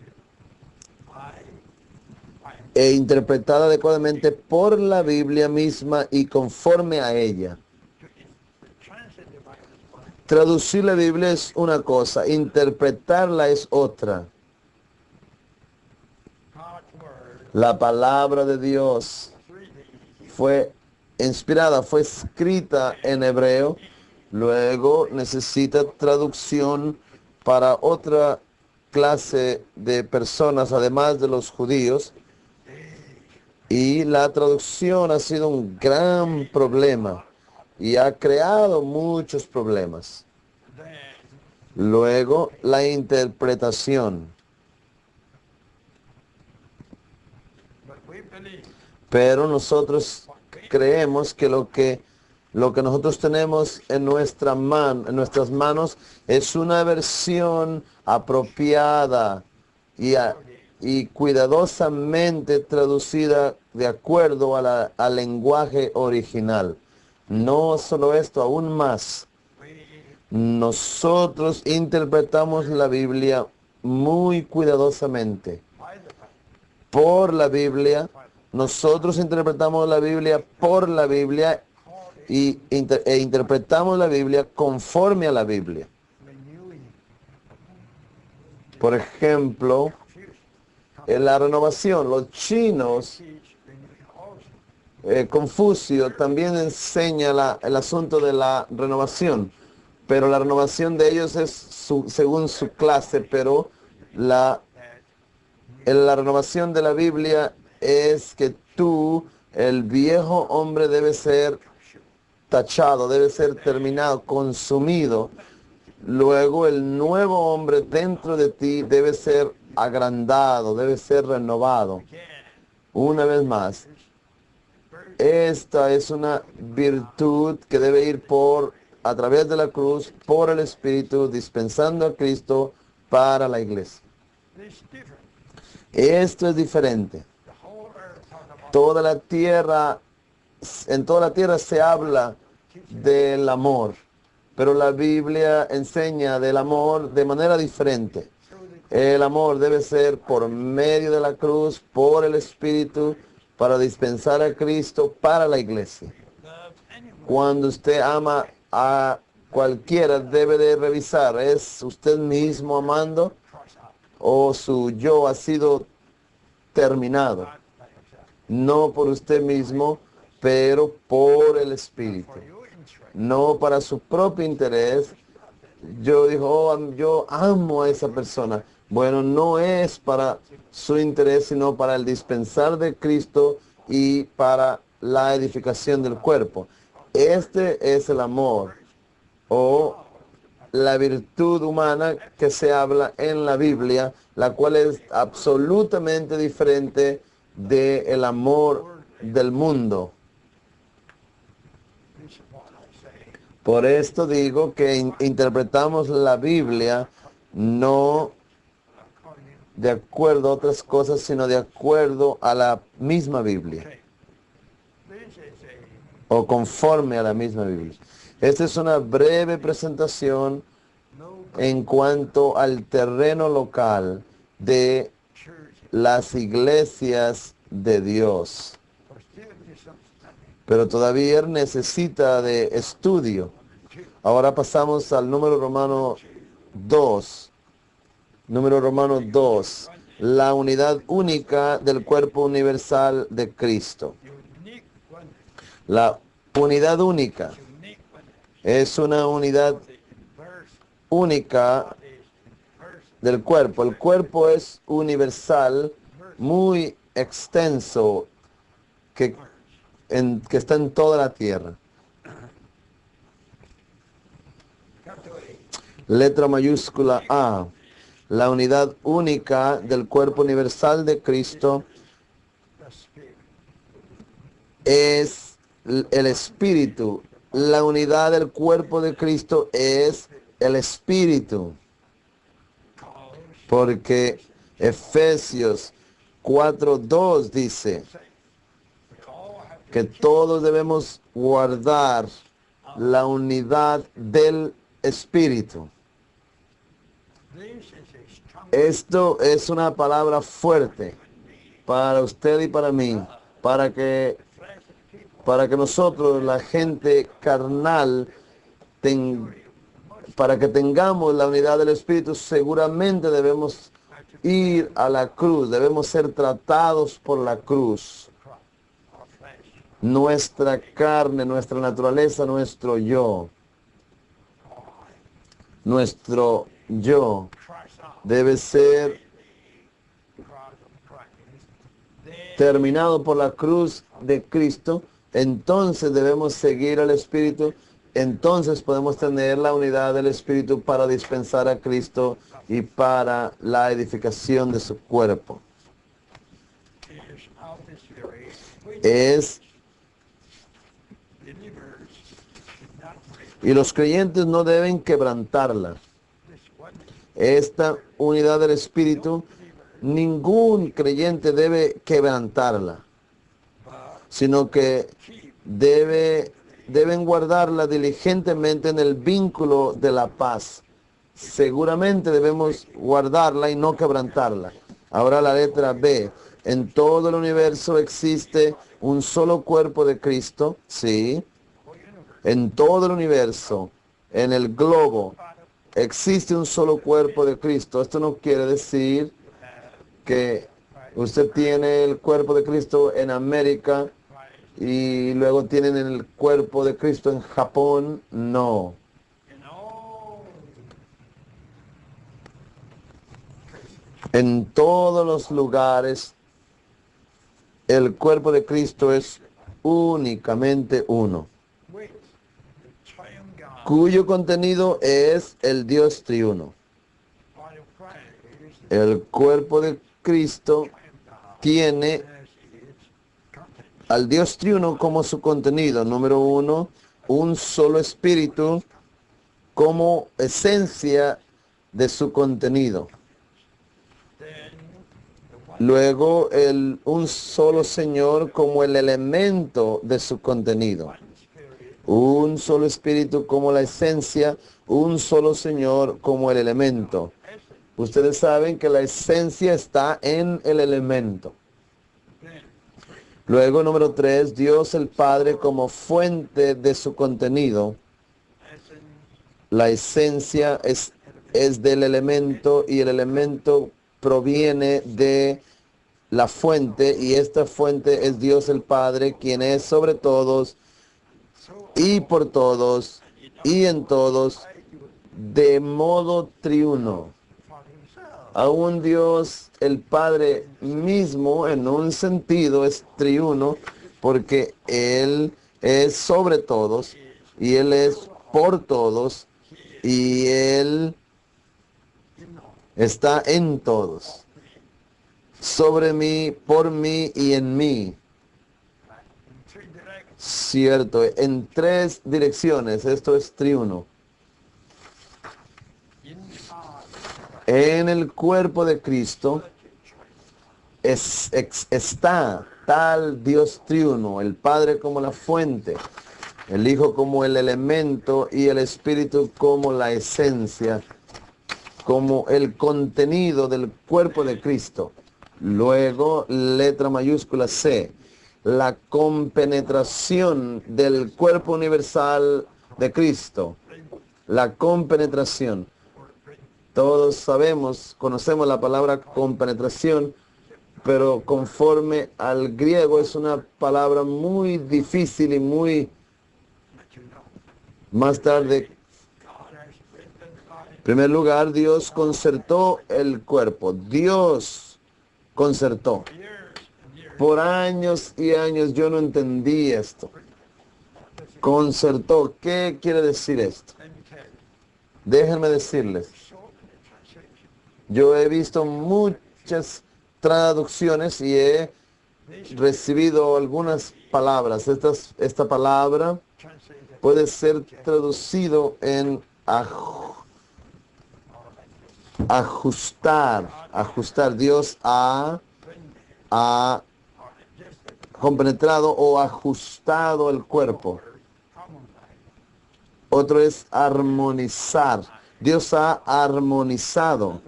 by e interpretada adecuadamente por la Biblia misma y conforme a ella. translate the Bible is one. Traducir la Biblia es una cosa, interpretarla es otra. God's word La palabra de Dios freely fue inspirada, fue escrita en hebreo, luego necesita traducción para otra clase de personas, además de los judíos, y la traducción ha sido un gran problema y ha creado muchos problemas. then Luego, la interpretación. but we believe Pero nosotros creemos que lo que nosotros tenemos en nuestras manos es una versión apropiada y cuidadosamente traducida de acuerdo al lenguaje original. No solo esto, aún más. we Nosotros interpretamos la Biblia muy cuidadosamente. by the Bible Por la Biblia, nosotros interpretamos la Biblia por la Biblia according e interpretamos la Biblia conforme a la Biblia. renewing Por ejemplo, future en la renovación, los chinos, teach renewing also. Confucio también enseña el asunto de la renovación, pero la renovación de ellos es según su clase, pero That la renovación de la Biblia es que el viejo hombre debe ser tachado, debe ser terminado, consumido. Luego el nuevo hombre dentro de ti debe ser agrandado, debe ser renovado. again Una vez más, very esta es una virtud que debe ir a través de la cruz, por el Espíritu, dispensando a Cristo para la iglesia. this different. Esto es diferente. The whole earth Toda la tierra, en toda la tierra se habla del amor, pero la Biblia enseña del amor de manera diferente. El amor debe ser por medio de la cruz, por el Espíritu, para dispensar a Cristo para la iglesia. Love anyone. Cuando usted ama a cualquiera, debe de revisar, ¿es usted mismo amando Cross out. o su yo ha sido terminado? Not by yourself. No por usted mismo, pero por el Espíritu. For your interest. No para su propio interés. Yo digo, oh, yo amo a esa persona. Bueno, no es para su interés, sino para el dispensar de Cristo y para la edificación del cuerpo. Este es el amor o la virtud humana que se habla en la Biblia, la cual es absolutamente diferente del amor del mundo. This is what I say. Por esto digo que interpretamos la Biblia no According to de acuerdo a otras cosas, sino de acuerdo a la misma Biblia okay. This is o conforme a la misma Biblia. Esta es una breve presentación no en cuanto al terreno local de church las iglesias de Dios. for still just some study. Pero todavía necesita de estudio. Ahora pasamos al número romano 2. Número romano 2. La unidad única del cuerpo universal de Cristo. Unique oneness. La unidad única Unique oneness. es una unidad Verse única is verse del cuerpo. El cuerpo es universal, muy extenso, que está en toda la tierra. capital A. Letra mayúscula A. La unidad única del cuerpo universal de Cristo The Spirit. es el Espíritu. La unidad del cuerpo de Cristo es el Espíritu. Calls Porque Efesios 4:2 dice say we all have to que todos debemos guardar la unidad del Espíritu. this is a strong Esto es una palabra fuerte para usted y para mí, para que flesh of people. para que nosotros, la gente carnal, para que tengamos la unidad del Espíritu, seguramente debemos ir a la cruz, debemos ser tratados por la cruz. Our flesh. Nuestra carne, nuestra naturaleza, nuestro yo Christ out. debe ser Cross of Christ. Then terminado por la cruz de Cristo. Entonces debemos seguir al Espíritu. Entonces podemos tener la unidad del Espíritu para dispensar a Cristo y para la edificación de su cuerpo. is of the Spirit. We Es, believers should not break y los creyentes no deben quebrantarla. this oneness. Esta unidad del Espíritu, ningún creyente debe quebrantarla, But sino que keep deben guardarla diligentemente en el vínculo de la paz. Seguramente debemos guardarla y no quebrantarla. Ahora la letra B. En todo el universo existe un solo cuerpo de Cristo, sí. for universe. En todo el universo, en el globo, existe un solo cuerpo de Cristo. Esto no quiere decir que usted tiene el cuerpo de Cristo en América y luego tienen el cuerpo de Cristo en Japón. No. In all En todos los lugares, el cuerpo de Cristo es únicamente uno, which the triune God, cuyo contenido es el Dios triuno. body of Christ, is the El cuerpo de Cristo triune God, tiene as its content. al Dios triuno como su contenido. Número uno, un solo espíritu como esencia de su contenido. Then the Luego, un solo Señor como el elemento de su contenido. one Spirit, Un solo Espíritu como la esencia, un solo Señor como el elemento. essence. Ustedes saben que la esencia está en el elemento. Then, Luego, número 3, Dios el Padre como fuente de su contenido. essence, La esencia es del elemento y el elemento proviene de la fuente y esta fuente es Dios el Padre, quien es sobre todos so y por todos y en todos I do de modo triuno. for himself. Aún Dios el Padre mismo en un sentido es triuno porque Él es sobre todos y Él es por todos y Él You know, está en todos, sobre mí, por mí y en mí. right? In three directions. Cierto, en 3 direcciones, esto es triuno. In the body, En el cuerpo de Cristo está tal Dios triuno, el Padre como la fuente, el Hijo como el elemento y el Espíritu como la esencia, como el contenido del cuerpo de Cristo. Luego, letra mayúscula C, la compenetración del cuerpo universal de Cristo. La compenetración. Todos sabemos, conocemos la palabra compenetración, pero conforme al griego es una palabra muy difícil y muy but you know, más tarde. God has written the body. En primer lugar, Dios concertó el cuerpo. Dios concertó. Years and years. Por años y años yo no entendí esto. Concertó. ¿Qué quiere decir esto? Let me tell you. Déjenme decirles. So many translations. Yo he visto muchas traducciones y he This recibido algunas palabras. Esta palabra translated puede ser traducido en ajustar. Ajustar. Dios ha or just compenetrado o ajustado el cuerpo. common life. Otro es armonizar. Dios ha armonizado.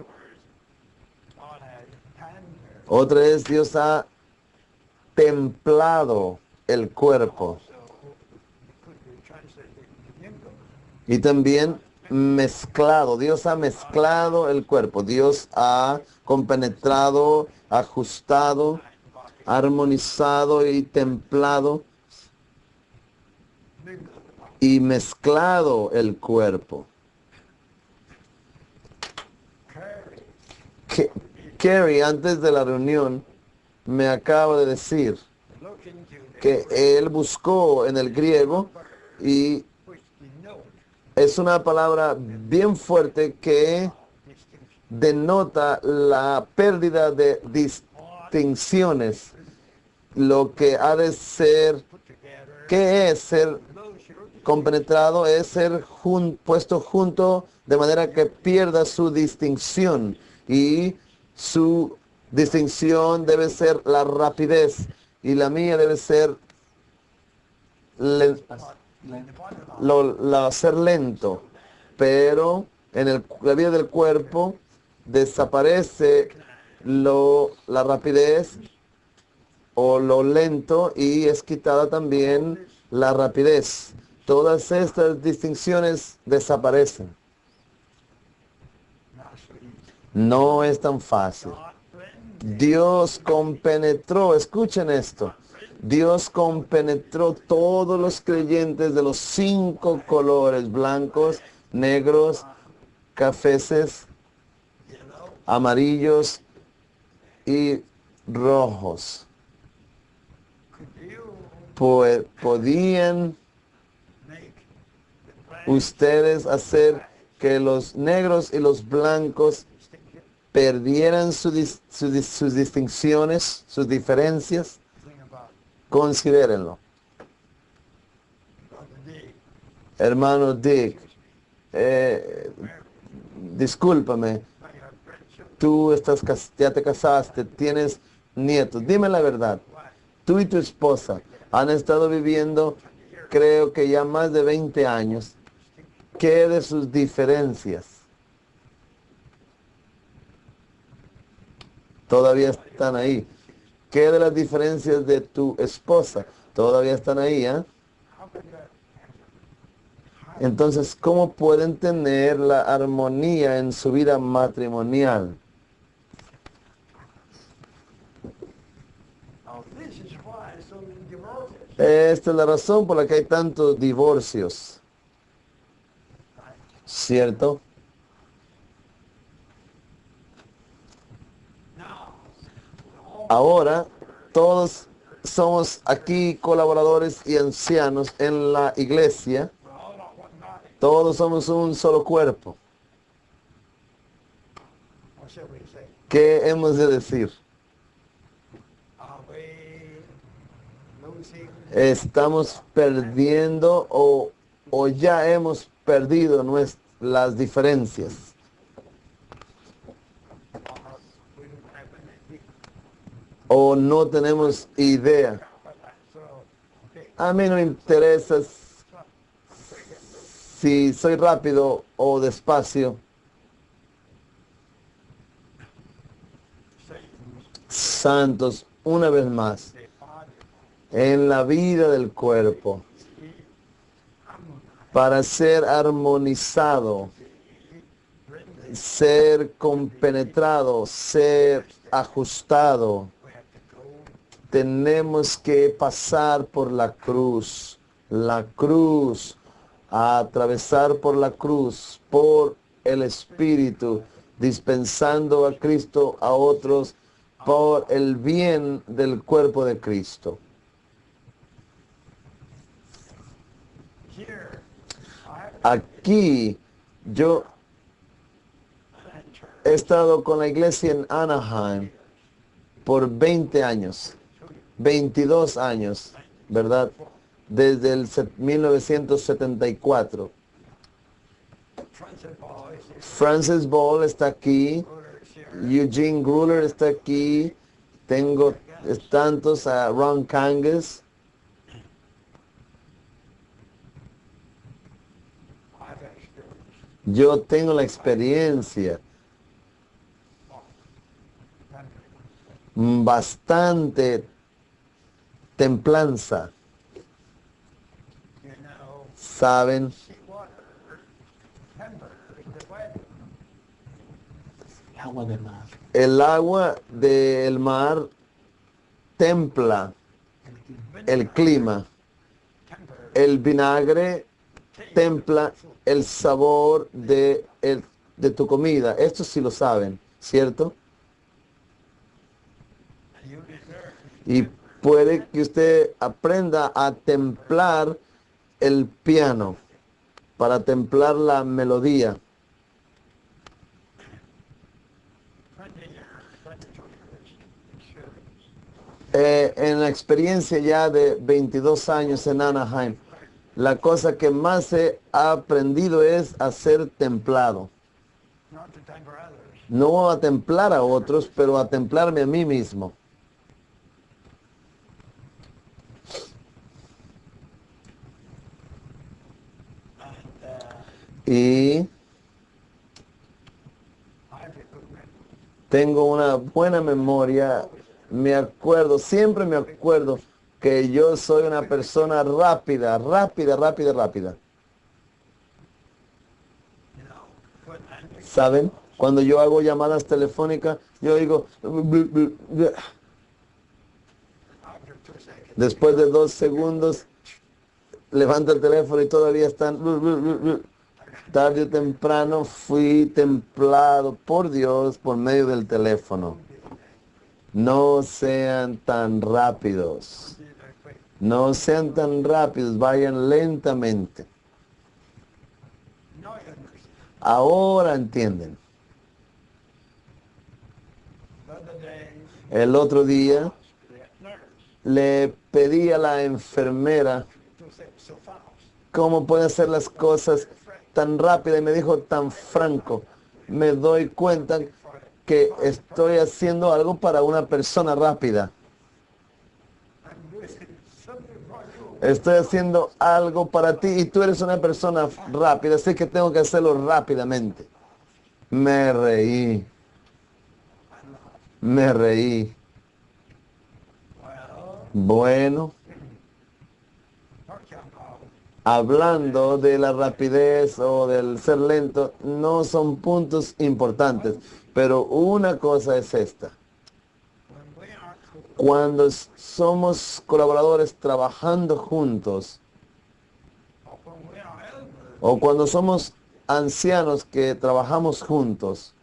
God had tender. Otra es Dios ha templado el cuerpo. So it could be translated mingled. Y también mezclado. Dios ha mezclado el cuerpo. Dios ha compenetrado, ajustado, armonizado y templado Mingled. y mezclado el cuerpo. Carry. Kerry, antes de la reunión, me acaba de decir Look into the que él buscó en el griego y which denote es una palabra bien fuerte que distinction. denota la pérdida de distinciones. Lo que ha de ser, Put together. ¿qué es ser Closure. compenetrado? Es ser puesto junto de manera que pierda su distinción. Y su distinción debe ser la rapidez. Y la mía debe ser ser lento. Pero en la vida del cuerpo desaparece la rapidez o lo lento y es quitada también la rapidez. Todas estas distinciones desaparecen. Not so easy. No es tan fácil. God blended. Dios compenetró, escuchen esto, Dios compenetró todos los creyentes de los 5 colores, blancos, negros, cafeces, Yellow. amarillos y rojos. Could you Podían make the black ustedes hacer que los negros y los blancos distinction? perdieran sus distinciones, sus diferencias. Think about it. Considérenlo. Brother D. Hermano Dick, discúlpame, I have read so tú ya te casaste, tienes nietos. Dime la verdad. Tú y tu esposa han estado viviendo, creo que ya más de 20 años. ¿Qué de sus diferencias todavía están ahí? ¿Qué de las diferencias de tu esposa todavía están ahí? How could that happen? Entonces, ¿cómo pueden tener la armonía en su vida matrimonial? Now, this is why so many divorces. Esta es la razón por la que hay tantos divorcios, ¿cierto? Now, all Ahora, todos somos aquí colaboradores y ancianos en la iglesia. we're all not one body. Todos somos un solo cuerpo. What shall we say? ¿Qué hemos de decir? Are we losing ¿Estamos perdiendo o ya hemos perdido las diferencias? we don't have any ¿O no tenemos idea? about that? So, okay. A mí no me interesa si soy rápido o despacio. Satan's Santos, una vez más, the body en la vida del cuerpo, para ser armonizado, ser compenetrado, ser ajustado, we have to go tenemos que pasar por la cruz, a atravesar por la cruz, por el Espíritu, dispensando a Cristo a otros por el bien del cuerpo de Cristo. here. I have Aquí yo he estado con la iglesia en Anaheim por 20 años, 22 años, ¿verdad? Desde el 1974. Francis Ball is here. Francis Ball está aquí, Ruler is here. Eugene Gruller está aquí, tengo tantos a Ron Kangas. I've experienced Yo tengo la experiencia bastante templanza, you know, ¿saben? seawater, timber, the weather. Agua de mar. El agua del mar templa el clima. Timber, El vinagre templa el sabor de tu comida. Esto sí lo saben, ¿cierto? you deserve. Y puede que usted aprenda a templar el piano para templar la melodía. 20 years, 22 years experience. En la experiencia ya de 22 años en Anaheim, la cosa que más he aprendido es a ser templado. Not to temper others. No a templar a otros, pero a templarme a mí mismo. And Y I have a good memory. tengo una buena memoria. Me acuerdo, siempre me acuerdo que yo soy una persona rápida. You know, when ¿Saben? Cuando yo hago llamadas telefónicas, yo digo, after 2 seconds, después de 2 segundos, levanta el teléfono y todavía están. Tarde o temprano fui templado por Dios por medio del teléfono. No sean tan rápidos. see that quick. No sean tan rápidos, vayan lentamente. No, you understand. Ahora entienden. The other day, El otro día the nurse le pedí a la enfermera to say so fast. cómo puede hacer las cosas tan rápida y me dijo tan franco. Me doy cuenta que estoy haciendo algo para una persona rápida. I'm doing something for you. Estoy haciendo algo para ti y tú eres una persona rápida, así que tengo que hacerlo rápidamente. Me reí, me reí. Well, Bueno, talking about hablando de la rapidez o del ser lento, no son puntos importantes, pero una cosa es esta. when we are Cuando somos colaboradores trabajando juntos, or when we are elders, o cuando somos ancianos que trabajamos juntos,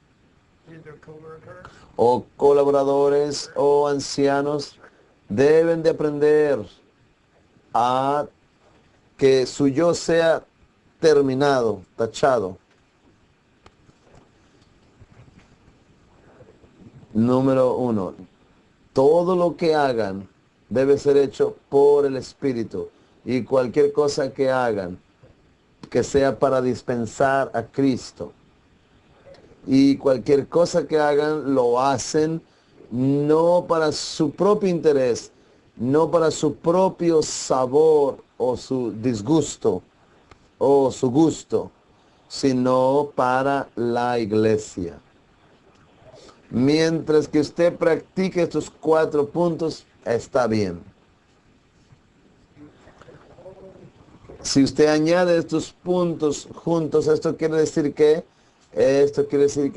either co-workers o colaboradores o ancianos, deben de aprender a que su yo sea terminado, tachado. Número 1. Todo lo que hagan debe ser hecho por el Espíritu. Y cualquier cosa que hagan, que sea para dispensar a Cristo. Y cualquier cosa que hagan, lo hacen no para su propio interés, no para su propio sabor o su disgusto o su gusto, sino para la iglesia. Mientras que usted practique estos 4 puntos, está bien. Si usted añade estos puntos juntos, esto quiere decir que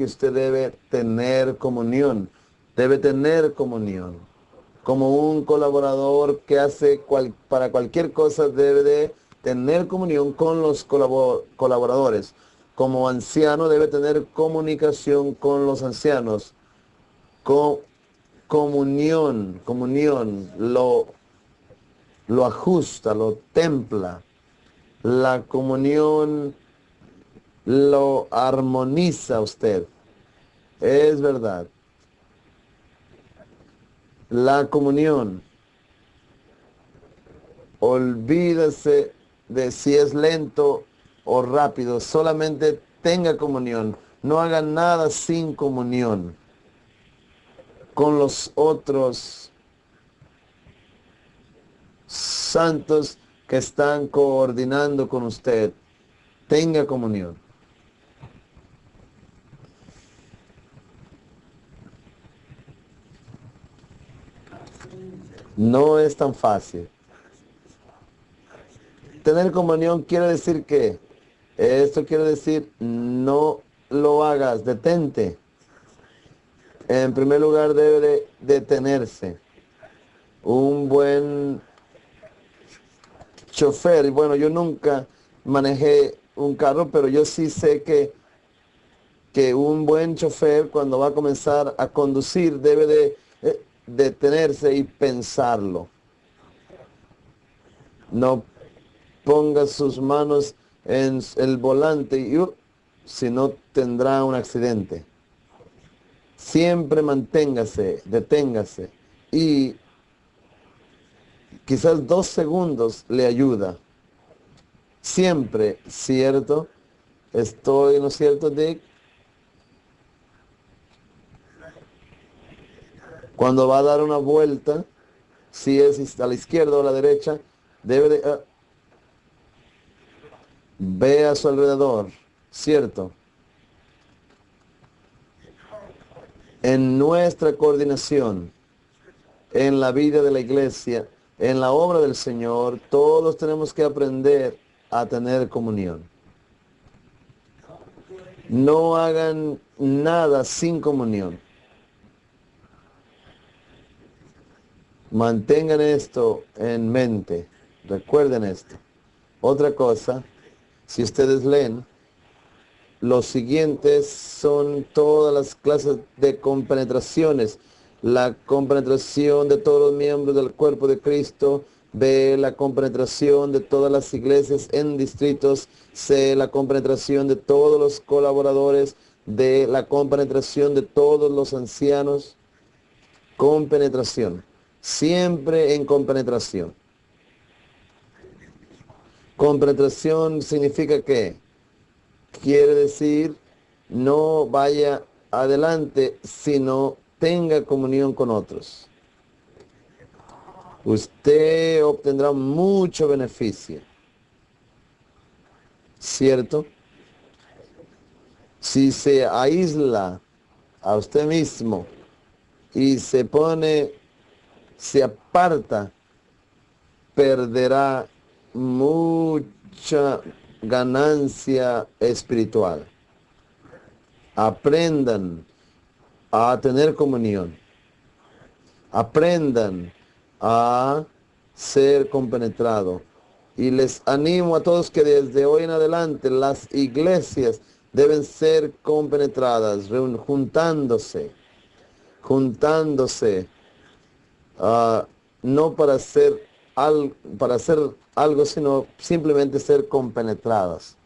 usted debe tener comunión. Debe tener comunión. Como un colaborador que hace para cualquier cosa debe de tener comunión con los colaboradores. Como anciano debe tener comunicación con los ancianos. Comunión, lo ajusta, lo templa. La comunión lo armoniza usted. Es verdad. La comunión. Olvídese de si es lento o rápido. Solamente tenga comunión. No haga nada sin comunión con los otros santos que están coordinando con usted. Tenga comunión. No es tan fácil. Tener comunión quiere decir que, esto quiere decir, no lo hagas, detente. En primer lugar debe de detenerse. Un buen chofer, bueno, yo nunca manejé un carro, pero yo sí sé que un buen chofer cuando va a comenzar a conducir debe de detenerse y pensarlo. No ponga sus manos en el volante y si no tendrá un accidente. Siempre manténgase, deténgase y quizás 2 segundos le ayuda. Siempre, ¿cierto? Estoy, ¿no es cierto, Dick? Cuando va a dar una vuelta, si es a la izquierda o a la derecha, debe de... ve a su alrededor, ¿cierto? En nuestra coordinación, en la vida de la iglesia, en la obra del Señor, todos tenemos que aprender a tener comunión. No hagan nada sin comunión. Mantengan esto en mente. Recuerden esto. Otra cosa, si ustedes leen, los siguientes son todas las clases de compenetraciones. La compenetración de todos los miembros del cuerpo de Cristo. B, la compenetración de todas las iglesias en distritos. C, la compenetración de todos los colaboradores. D, la compenetración de todos los ancianos. Compenetración. Siempre en compenetración. Compenetración significa que quiere decir no vaya adelante sino tenga comunión con otros. Usted obtendrá mucho beneficio. ¿Cierto? Si se aísla a usted mismo y se aparta, perderá mucha ganancia espiritual. Aprendan a tener comunión. Aprendan a ser compenetrado. Y les animo a todos que desde hoy en adelante las iglesias deben ser compenetradas, juntándose, no para hacer algo, sino simplemente ser compenetradas.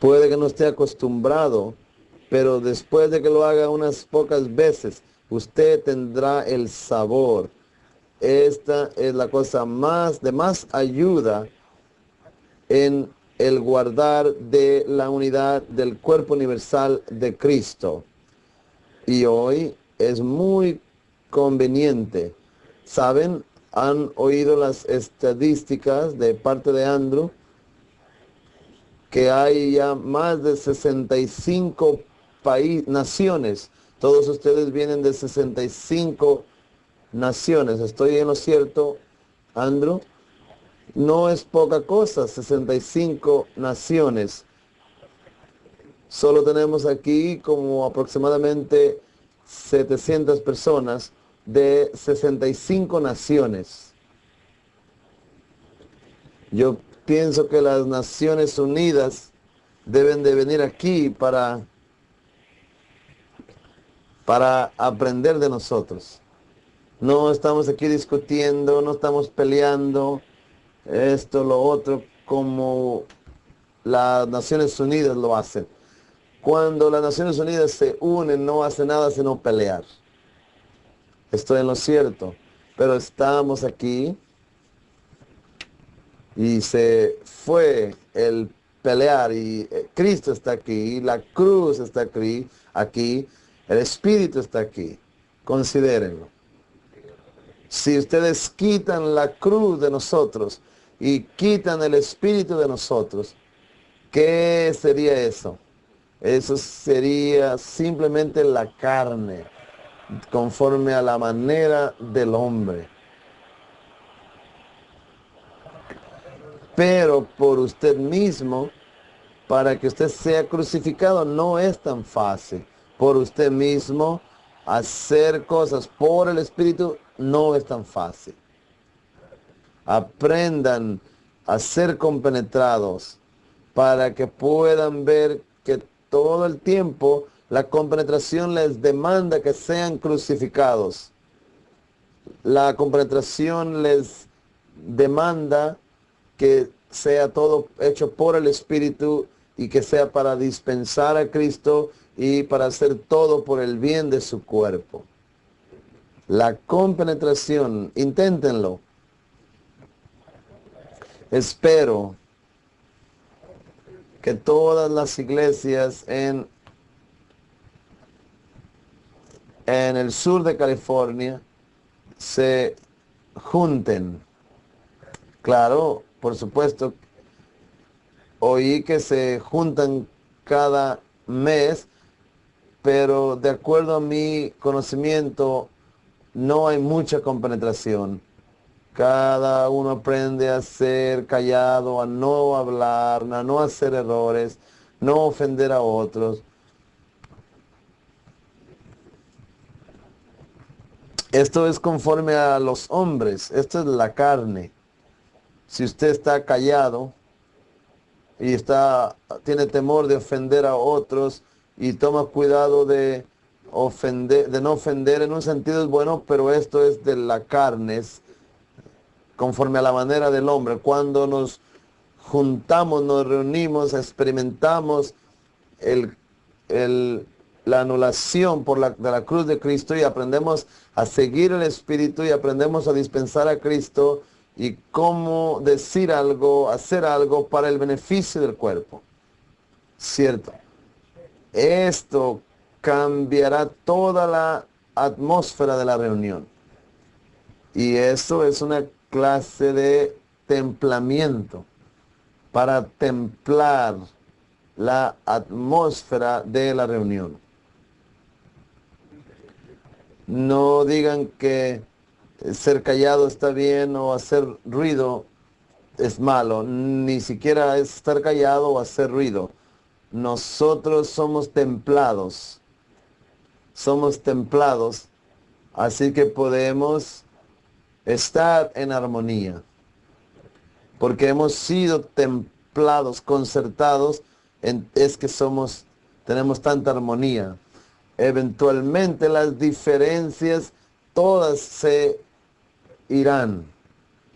Puede que no esté acostumbrado, pero después de que lo haga unas pocas veces, usted tendrá el sabor. Esta es la cosa de más ayuda en el guardar de la unidad del cuerpo universal de Cristo. Y hoy es muy conveniente. ¿Saben? Han oído las estadísticas de parte de Andrew que hay ya más de 65 naciones. Todos ustedes vienen de 65 naciones. ¿Estoy en lo cierto, Andrew? No es poca cosa, 65 naciones. Solo tenemos aquí como aproximadamente 700 personas de 65 naciones. Yo pienso que las Naciones Unidas deben de venir aquí para aprender de nosotros. No estamos aquí discutiendo, no estamos peleando esto, lo otro, como las Naciones Unidas lo hacen. Cuando las Naciones Unidas se unen, no hace nada sino pelear. Estoy en lo cierto. Pero estamos aquí y se fue el pelear y Cristo está aquí, la cruz está aquí, el Espíritu está aquí. Considérenlo. Si ustedes quitan la cruz de nosotros y quitan el Espíritu de nosotros, ¿qué sería eso? Eso sería simplemente la carne, conforme a la manera del hombre. Pero por usted mismo, para que usted sea crucificado, no es tan fácil. Por usted mismo, hacer cosas por el Espíritu no es tan fácil. Aprendan a ser compenetrados para que puedan ver que todo el tiempo la compenetración les demanda que sean crucificados. La compenetración les demanda que sea todo hecho por el Espíritu y que sea para dispensar a Cristo y para hacer todo por el bien de su cuerpo. La compenetración, inténtenlo. Espero que todas las iglesias en el sur de California se junten. Claro, por supuesto, oí que se juntan cada mes, pero de acuerdo a mi conocimiento, no hay mucha compenetración. Cada uno aprende a ser callado, a no hablar, a no hacer errores, no ofender a otros. Esto es conforme a los hombres, esto es la carne. Si usted está callado y tiene temor de ofender a otros y toma cuidado de no ofender, en un sentido es bueno, pero esto es de la carne, es conforme a la manera del hombre. Cuando nos juntamos, nos reunimos, experimentamos la anulación de la cruz de Cristo y aprendemos a seguir el Espíritu y aprendemos a dispensar a Cristo y cómo decir algo, hacer algo para el beneficio del cuerpo. Cierto. esto cambiará toda la atmósfera de la reunión. Y eso es una clase de templamiento para templar la atmósfera de la reunión. No digan que ser callado está bien o hacer ruido es malo. Ni siquiera es estar callado o hacer ruido. Nosotros somos templados. Somos templados. Así que podemos estar en armonía. Porque hemos sido templados, concertados, es que tenemos tanta armonía. Eventualmente las diferencias todas se irán.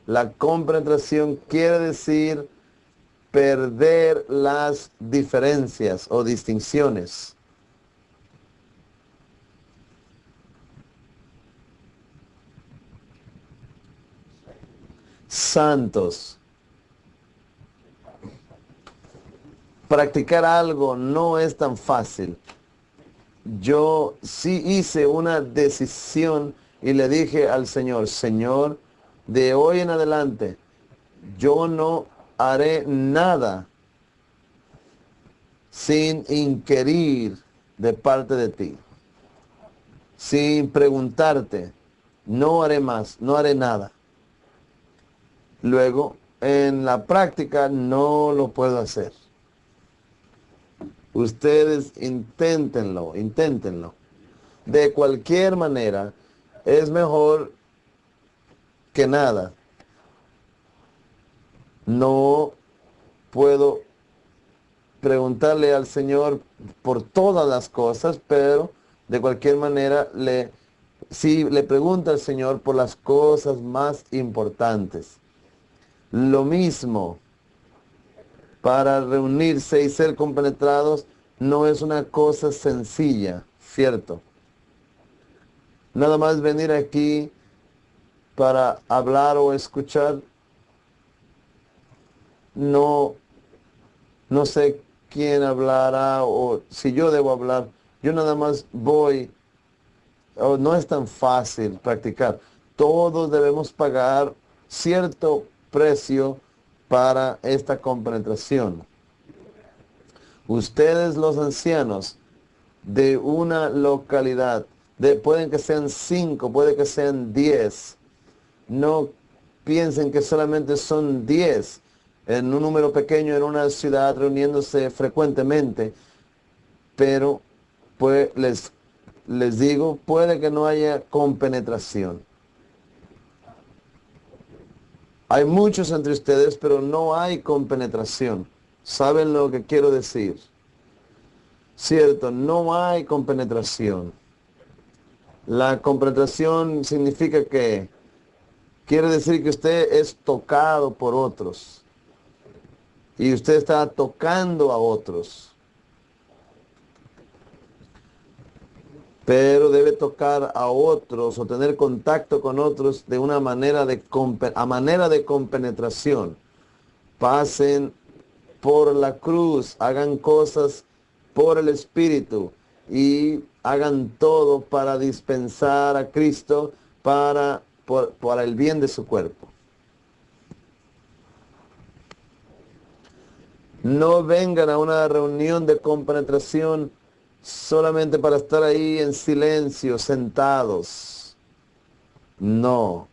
La compenetración quiere decir perder las diferencias o distinciones. Santos. Practicar algo no es tan fácil. Yo sí hice una decisión y le dije al Señor, Señor, de hoy en adelante, yo no haré nada sin inquirir de parte de ti, sin preguntarte, no haré más, no haré nada. Luego, en la práctica no lo puedo hacer. Ustedes inténtenlo, inténtenlo. De cualquier manera, es mejor que nada. No puedo preguntarle al Señor por todas las cosas, pero de cualquier manera sí le pregunto al Señor por las cosas más importantes. Lo mismo para reunirse y ser compenetrados no es una cosa sencilla, ¿cierto? Nada más venir aquí para hablar o escuchar, no sé quién hablará o si yo debo hablar. Yo nada más voy. No es tan fácil practicar. Todos debemos pagar cierto precio para esta compenetración. Ustedes los ancianos de una localidad, pueden que sean 5, puede que sean 10. No piensen que solamente son 10 en un número pequeño en una ciudad reuniéndose frecuentemente, pero pues les digo, puede que no haya compenetración. Hay muchos entre ustedes, pero no hay compenetración. ¿Saben lo que quiero decir? Cierto, no hay compenetración. La compenetración significa que quiere decir que usted es tocado por otros. Y usted está tocando a otros. Pero debe tocar a otros o tener contacto con otros de una manera de compenetración. Pasen por la cruz, hagan cosas por el Espíritu y hagan todo para dispensar a Cristo para el bien de su cuerpo. No vengan a una reunión de compenetración solamente para estar ahí en silencio, sentados. No.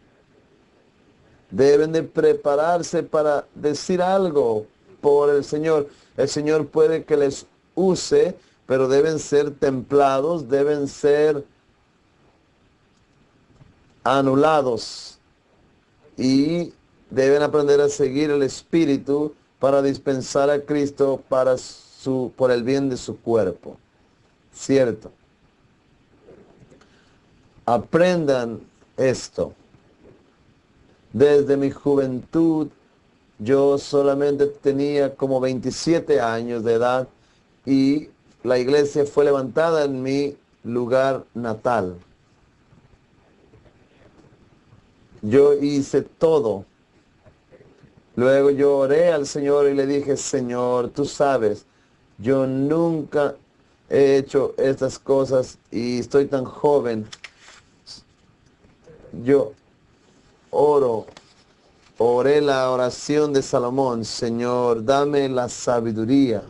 Deben de prepararse para decir algo por el Señor. El Señor puede que les use, pero deben ser templados, deben ser anulados y deben aprender a seguir el Espíritu para dispensar a Cristo por el bien de su cuerpo. Cierto. Aprendan esto. Desde mi juventud, yo solamente tenía como 27 años de edad y la iglesia fue levantada en mi lugar natal. Yo hice todo. Luego yo oré al Señor y le dije, Señor, tú sabes, yo nunca he hecho estas cosas y estoy tan joven. Yo oré la oración de Salomón: Señor, dame la sabiduría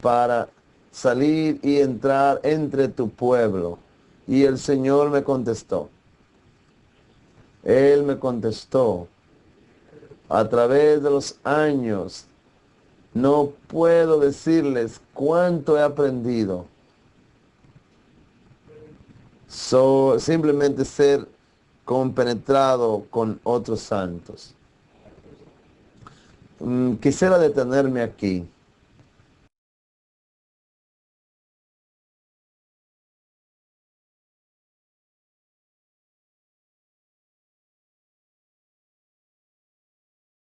para salir y entrar entre tu pueblo. Y el Señor me contestó. Él me contestó. A través de los años, no puedo decirles cuánto he aprendido. Simplemente ser compenetrado con otros santos. Quisiera detenerme aquí.